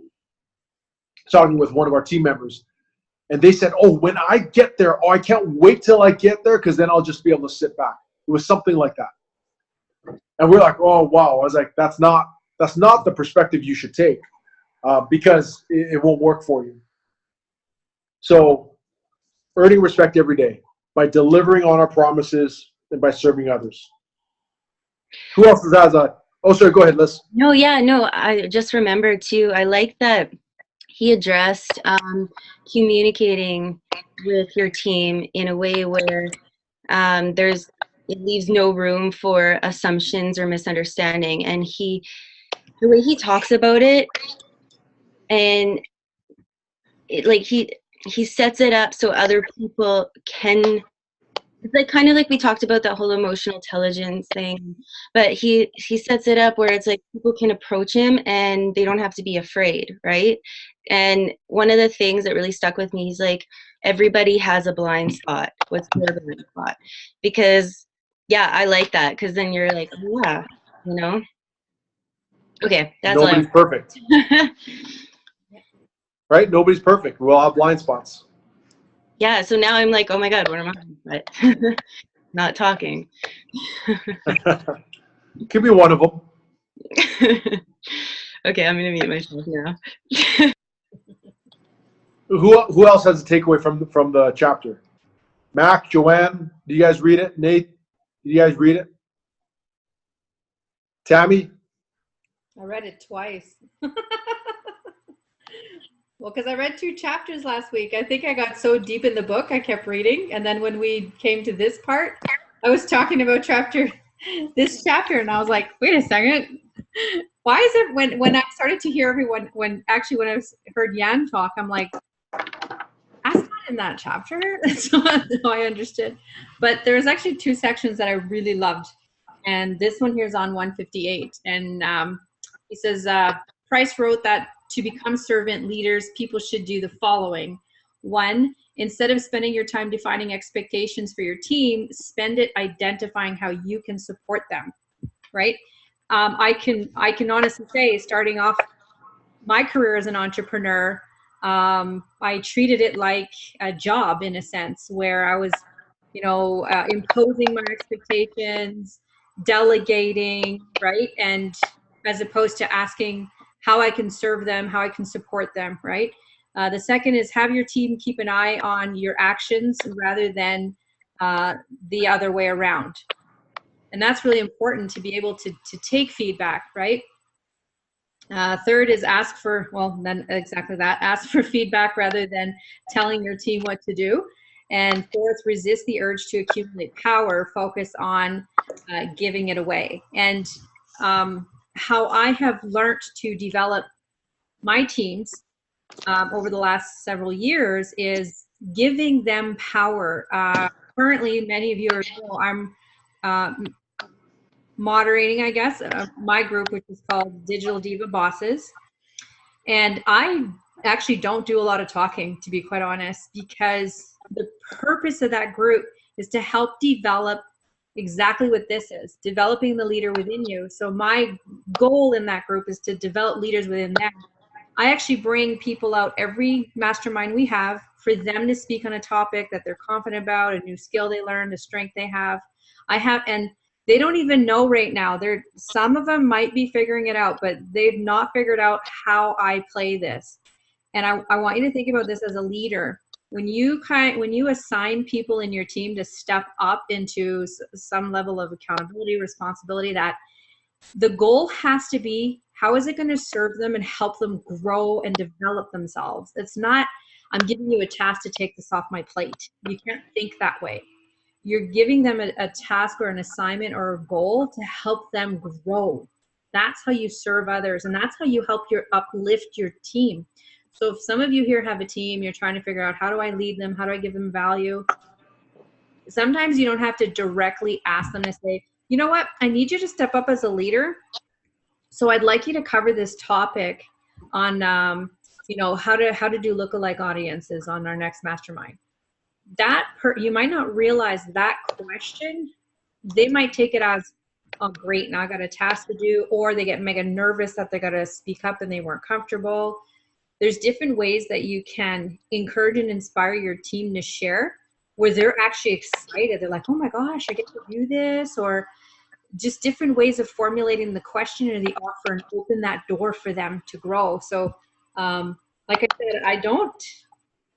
of our team members, and they said, oh, when I get there, I can't wait till I get there, because then I'll just be able to sit back. It was something like that. And we're like, oh, wow. I was like, that's not the perspective you should take, because it won't work for you. So earning respect every day by delivering on our promises and by serving others. Who else has a, oh, sorry, go ahead, Liz. No, I just remembered too, I like that he addressed communicating with your team in a way where it leaves no room for assumptions or misunderstanding. And the way he talks about it, and he sets it up so other people can, it's like kind of like we talked about that whole emotional intelligence thing, but he sets it up where it's like people can approach him and they don't have to be afraid, right? And one of the things that really stuck with me, he's like, everybody has a blind spot. What's your blind spot? Because yeah, I like that, because then you're like, oh, yeah, you know. Okay, that's Nobody's perfect. Right? Nobody's perfect. We all have blind spots. Yeah, so now I'm like, oh my God, what am I? But not talking. Could be one of them. Okay, I'm gonna mute myself now. Who else has a takeaway from the chapter? Mac, Joanne, do you guys read it? Nate, do you guys read it? Tammy? I read it twice. Well, because I read 2 chapters last week. I think I got so deep in the book, I kept reading. And then when we came to this part, I was talking about this chapter, and I was like, wait a second. Why is it when I started to hear everyone, when I heard Jan talk, I'm like, that's not in that chapter. So I understood. But there's actually 2 sections that I really loved. And this one here is on 158. And he says, Price wrote that to become servant leaders, people should do the following. 1, instead of spending your time defining expectations for your team, spend it identifying how you can support them, right? I can honestly say, starting off my career as an entrepreneur, I treated it like a job in a sense, where I was, imposing my expectations, delegating, right? And as opposed to asking how I can serve them, how I can support them, right? The second is have your team keep an eye on your actions rather than the other way around. And that's really important to be able to take feedback, right? Third is ask for feedback rather than telling your team what to do. And fourth, resist the urge to accumulate power, focus on giving it away. And how I have learned to develop my teams over the last several years is giving them power. Currently, many of you know I'm moderating, I guess, my group, which is called Digital Diva Bosses. And I actually don't do a lot of talking, to be quite honest, because the purpose of that group is to help develop exactly what this is, developing the leader within you. So my goal in that group is to develop leaders within them. I actually bring people out every mastermind we have for them to speak on a topic that they're confident about, a new skill they learned, a strength they have. And they don't even know right now. Some of them might be figuring it out, but they've not figured out how I play this. And I want you to think about this as a leader. When you assign people in your team to step up into some level of accountability, responsibility, that the goal has to be, how is it going to serve them and help them grow and develop themselves? It's not, I'm giving you a task to take this off my plate. You can't think that way. You're giving them a task or an assignment or a goal to help them grow. That's how you serve others, and that's how you help uplift your team. So if some of you here have a team, you're trying to figure out, how do I lead them? How do I give them value? Sometimes you don't have to directly ask them to say, you know what, I need you to step up as a leader. So I'd like you to cover this topic on, how to do lookalike audiences on our next mastermind. You might not realize that question. They might take it as, oh great, now I got a task to do, or they get mega nervous that they got to speak up and they weren't comfortable. There's different ways that you can encourage and inspire your team to share, where they're actually excited. They're like, oh my gosh, I get to do this, or just different ways of formulating the question or the offer and open that door for them to grow. So like I said, I don't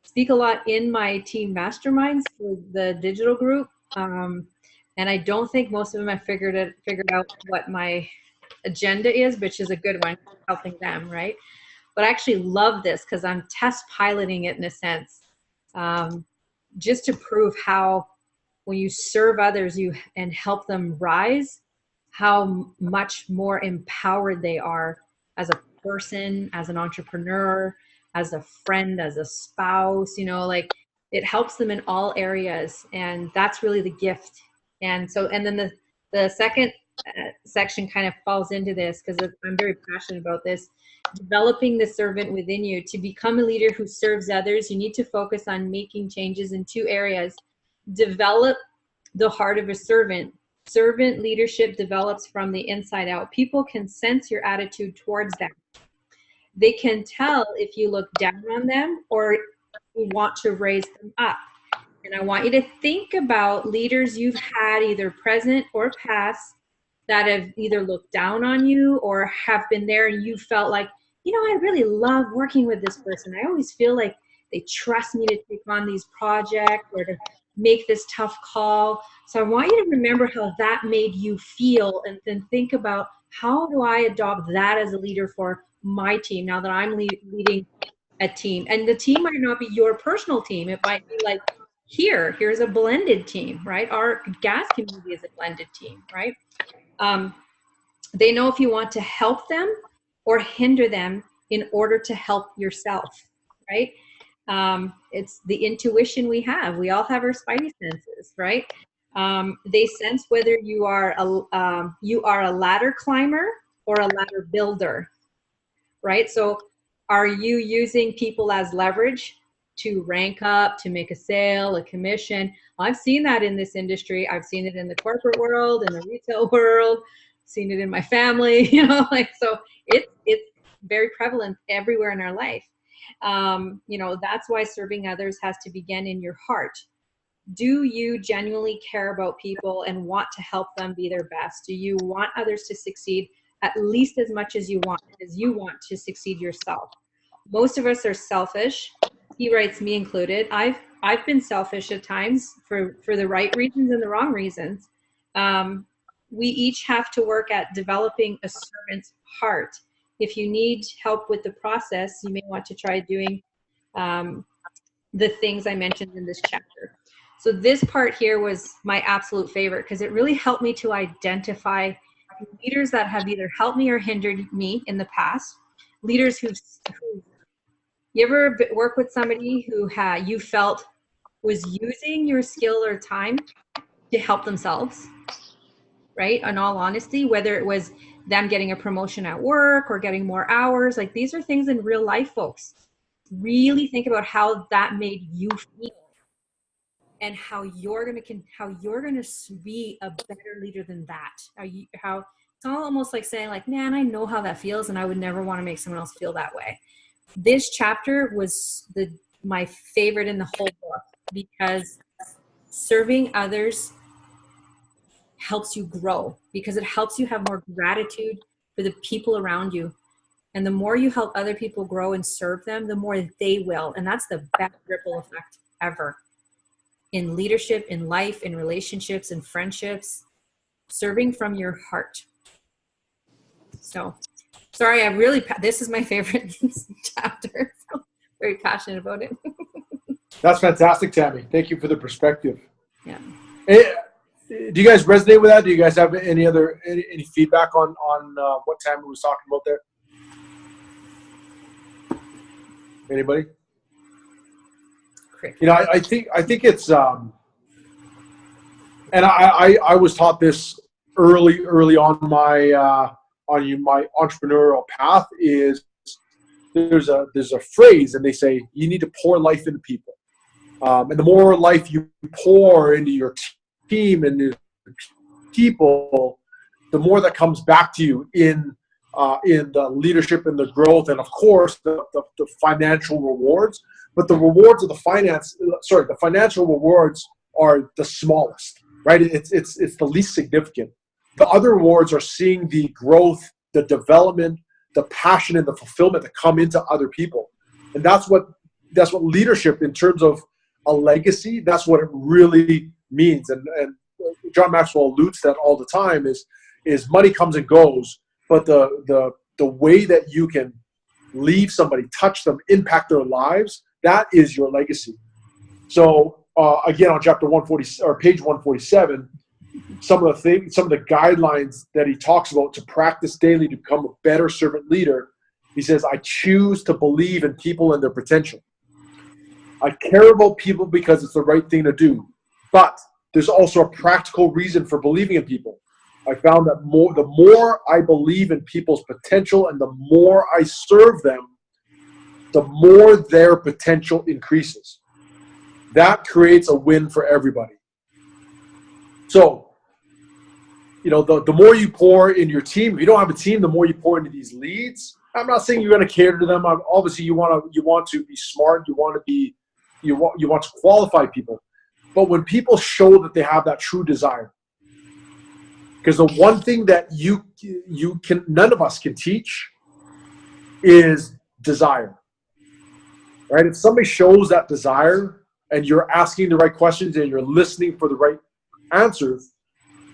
speak a lot in my team masterminds for the digital group. And I don't think most of them have figured out what my agenda is, which is a good one, helping them, right? But I actually love this because I'm test piloting it in a sense, just to prove how when you serve others and help them rise, how much more empowered they are as a person, as an entrepreneur, as a friend, as a spouse, it helps them in all areas. And that's really the gift. And then the second section kind of falls into this, because I'm very passionate about this. Developing the servant within you. To become a leader who serves others, you need to focus on making changes in two areas. Develop the heart of a servant. Servant leadership develops from the inside out. People can sense your attitude towards them. They can tell if you look down on them or you want to raise them up. And I want you to think about leaders you've had, either present or past, that have either looked down on you or have been there and you felt like, I really love working with this person. I always feel like they trust me to take on these projects or to make this tough call. So I want you to remember how that made you feel, and then think about, how do I adopt that as a leader for my team now that I'm leading a team? And the team might not be your personal team. It might be like, here's a blended team, right? Our gas community is a blended team, right? They know if you want to help them or hinder them in order to help yourself, right? It's the intuition we have. We all have our spidey senses, right? They sense whether you are a ladder climber or a ladder builder, right? So are you using people as leverage to rank up, to make a sale, a commission? I've seen that in this industry. I've seen it in the corporate world, in the retail world, seen it in my family, so it's very prevalent everywhere in our life. That's why serving others has to begin in your heart. Do you genuinely care about people and want to help them be their best? Do you want others to succeed at least as much as you want to succeed yourself? Most of us are selfish. He writes, me included. I've been selfish at times for the right reasons and the wrong reasons. We each have to work at developing a servant's heart. If you need help with the process, you may want to try doing the things I mentioned in this chapter. So this part here was my absolute favorite, because it really helped me to identify leaders that have either helped me or hindered me in the past. Leaders who you ever work with somebody who you felt was using your skill or time to help themselves, right? In all honesty, whether it was them getting a promotion at work or getting more hours. Like, these are things in real life, folks. Really think about how that made you feel and how you're going to be a better leader than that. How it's all almost like saying, like, man, I know how that feels and I would never want to make someone else feel that way. This chapter was my favorite in the whole book, because serving others helps you grow, because it helps you have more gratitude for the people around you. And the more you help other people grow and serve them, the more they will. And that's the best ripple effect ever. In leadership, in life, in relationships, in friendships, serving from your heart. So, sorry, this is my favorite chapter. So very passionate about it. That's fantastic, Tammy. Thank you for the perspective. Yeah. Do you guys resonate with that? Do you guys have any feedback on what Tammy was talking about there? Anybody? You know, I think it's and I was taught this early on my entrepreneurial path. Is there's a phrase, and they say you need to pour life into people, and the more life you pour into your team and the people, the more that comes back to you in the leadership and the growth, and of course the financial rewards. But the rewards of the financial rewards are the smallest, right? It's the least significant. The other rewards are seeing the growth, the development, the passion, and the fulfillment that come into other people. And that's what leadership, in terms of a legacy, that's what it really means. And John Maxwell alludes to that all the time, is money comes and goes, but the way that you can leave somebody, touch them, impact their lives, that is your legacy. So again, on chapter 140 or page 147, some of the guidelines that he talks about to practice daily to become a better servant leader. He says, I choose to believe in people and their potential. I care about people because it's the right thing to do. But there's also a practical reason for believing in people. I found that the more I believe in people's potential and the more I serve them, the more their potential increases. That creates a win for everybody. So, you know, the more you pour in your team, if you don't have a team, the more you pour into these leads. I'm not saying you're going to cater to them. Obviously, you want to be smart. You want to qualify people. But when people show that they have that true desire, because the one thing that none of us can teach is desire, right? If somebody shows that desire and you're asking the right questions and you're listening for the right answers,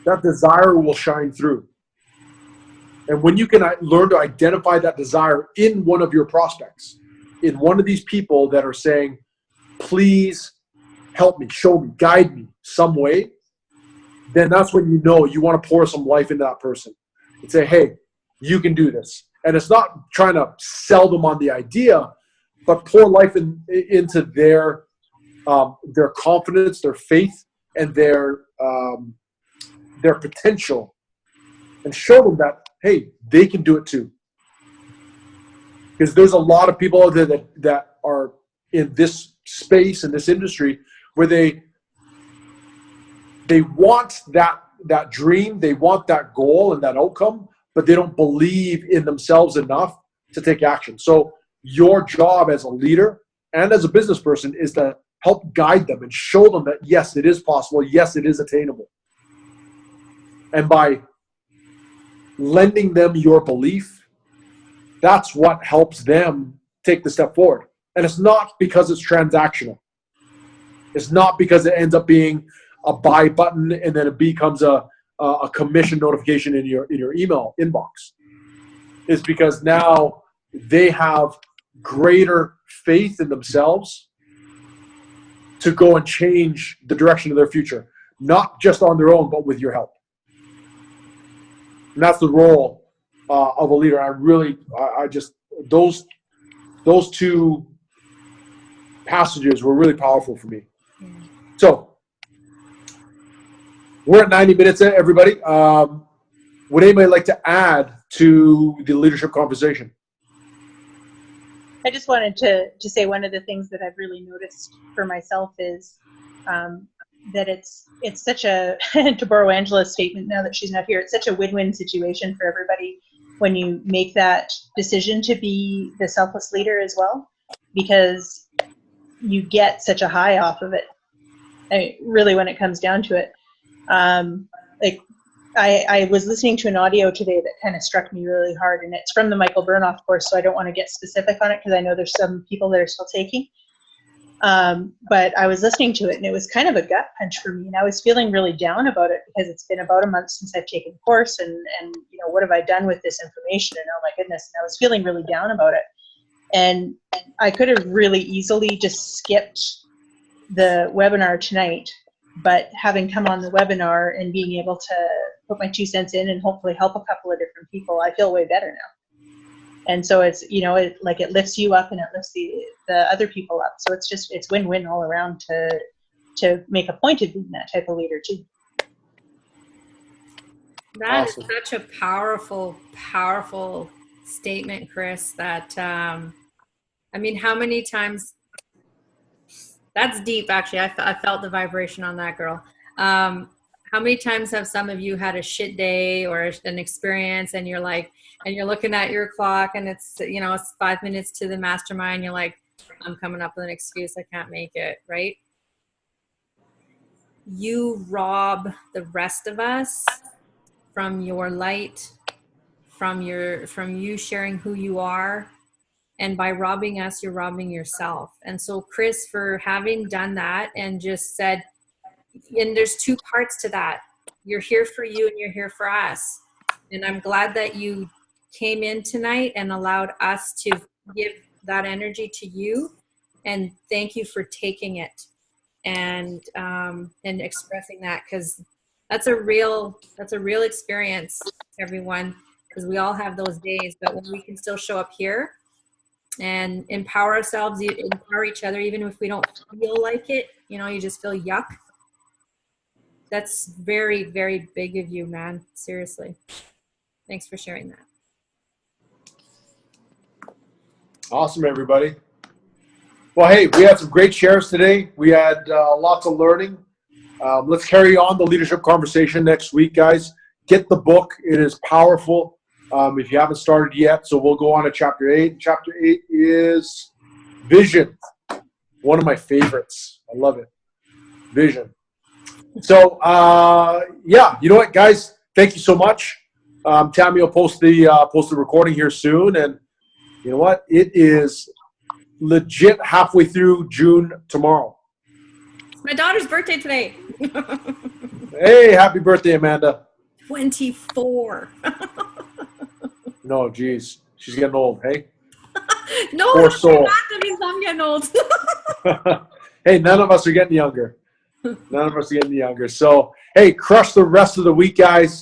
that desire will shine through. And when you can learn to identify that desire in one of your prospects, in one of these people that are saying, please help me, show me, guide me some way, then that's when you know you want to pour some life into that person and say, hey, you can do this. And it's not trying to sell them on the idea, but pour life into their confidence, their faith, and their potential, and show them that, hey, they can do it too. Because there's a lot of people out there that are in this space, in this industry, where they want that dream, they want that goal and that outcome, but they don't believe in themselves enough to take action. So your job as a leader and as a business person is to help guide them and show them that, yes, it is possible. Yes, it is attainable. And by lending them your belief, that's what helps them take the step forward. And it's not because it's transactional. It's not because it ends up being a buy button and then it becomes a commission notification in your email inbox. It's because now they have greater faith in themselves to go and change the direction of their future, not just on their own, but with your help. And that's the role of a leader. I just those two passages were really powerful for me. So we're at 90 minutes, everybody. Would anybody like to add to the leadership conversation. I just wanted to say one of the things that I've really noticed for myself is that it's such a, to borrow Angela's statement now that she's not here, it's such a win-win situation for everybody when you make that decision to be the selfless leader as well, because you get such a high off of it. Really, when it comes down to it. Like I was listening to an audio today that kind of struck me really hard, and it's from the Michael Burnoff course, so I don't want to get specific on it because I know there's some people that are still taking. But I was listening to it, and it was kind of a gut punch for me, and I was feeling really down about it because it's been about a month since I've taken the course, and you know, what have I done with this information, and oh my goodness, and I was feeling really down about it. And I could have really easily just skipped the webinar tonight, but having come on the webinar and being able to put my 2 cents in and hopefully help a couple of different people, I feel way better now. And so it's, you know, it lifts you up and it lifts the other people up. So it's win-win all around to make a point of being that type of leader too. That Awesome. is such a powerful, powerful statement, Chris, that, I mean, how many times, that's deep, actually. I felt the vibration on that, girl. How many times have some of you had a shit day or an experience, and you're like, and you're looking at your clock, and it's, you know, it's 5 minutes to the mastermind. You're like, I'm coming up with an excuse. I can't make it, right? You rob the rest of us from your light, from you sharing who you are. And by robbing us, you're robbing yourself. And so, Chris, for having done that and just said, and there's two parts to that. You're here for you and you're here for us. And I'm glad that you came in tonight and allowed us to give that energy to you. And thank you for taking it and expressing that, because that's a real experience, everyone, because we all have those days. But when we can still show up here and empower ourselves, empower each other, even if we don't feel like it, you know, you just feel yuck. That's very, very big of you, man. Seriously. Thanks for sharing that. Awesome, everybody. Well, hey, we had some great shares today. We had lots of learning. Let's carry on the leadership conversation next week, guys. Get the book. It is powerful. If you haven't started yet, so we'll go on to chapter 8. Chapter 8 is vision. One of my favorites. I love it. Vision. So, yeah, you know what, guys? Thank you so much. Tammy will post the recording here soon, and you know what? It is legit halfway through June tomorrow. It's my daughter's birthday today. Hey, happy birthday, Amanda. 24. No, geez. She's getting old, hey? No, Poor soul. that means I'm getting old. Hey, none of us are getting younger. None of us are getting younger. So, hey, crush the rest of the week, guys.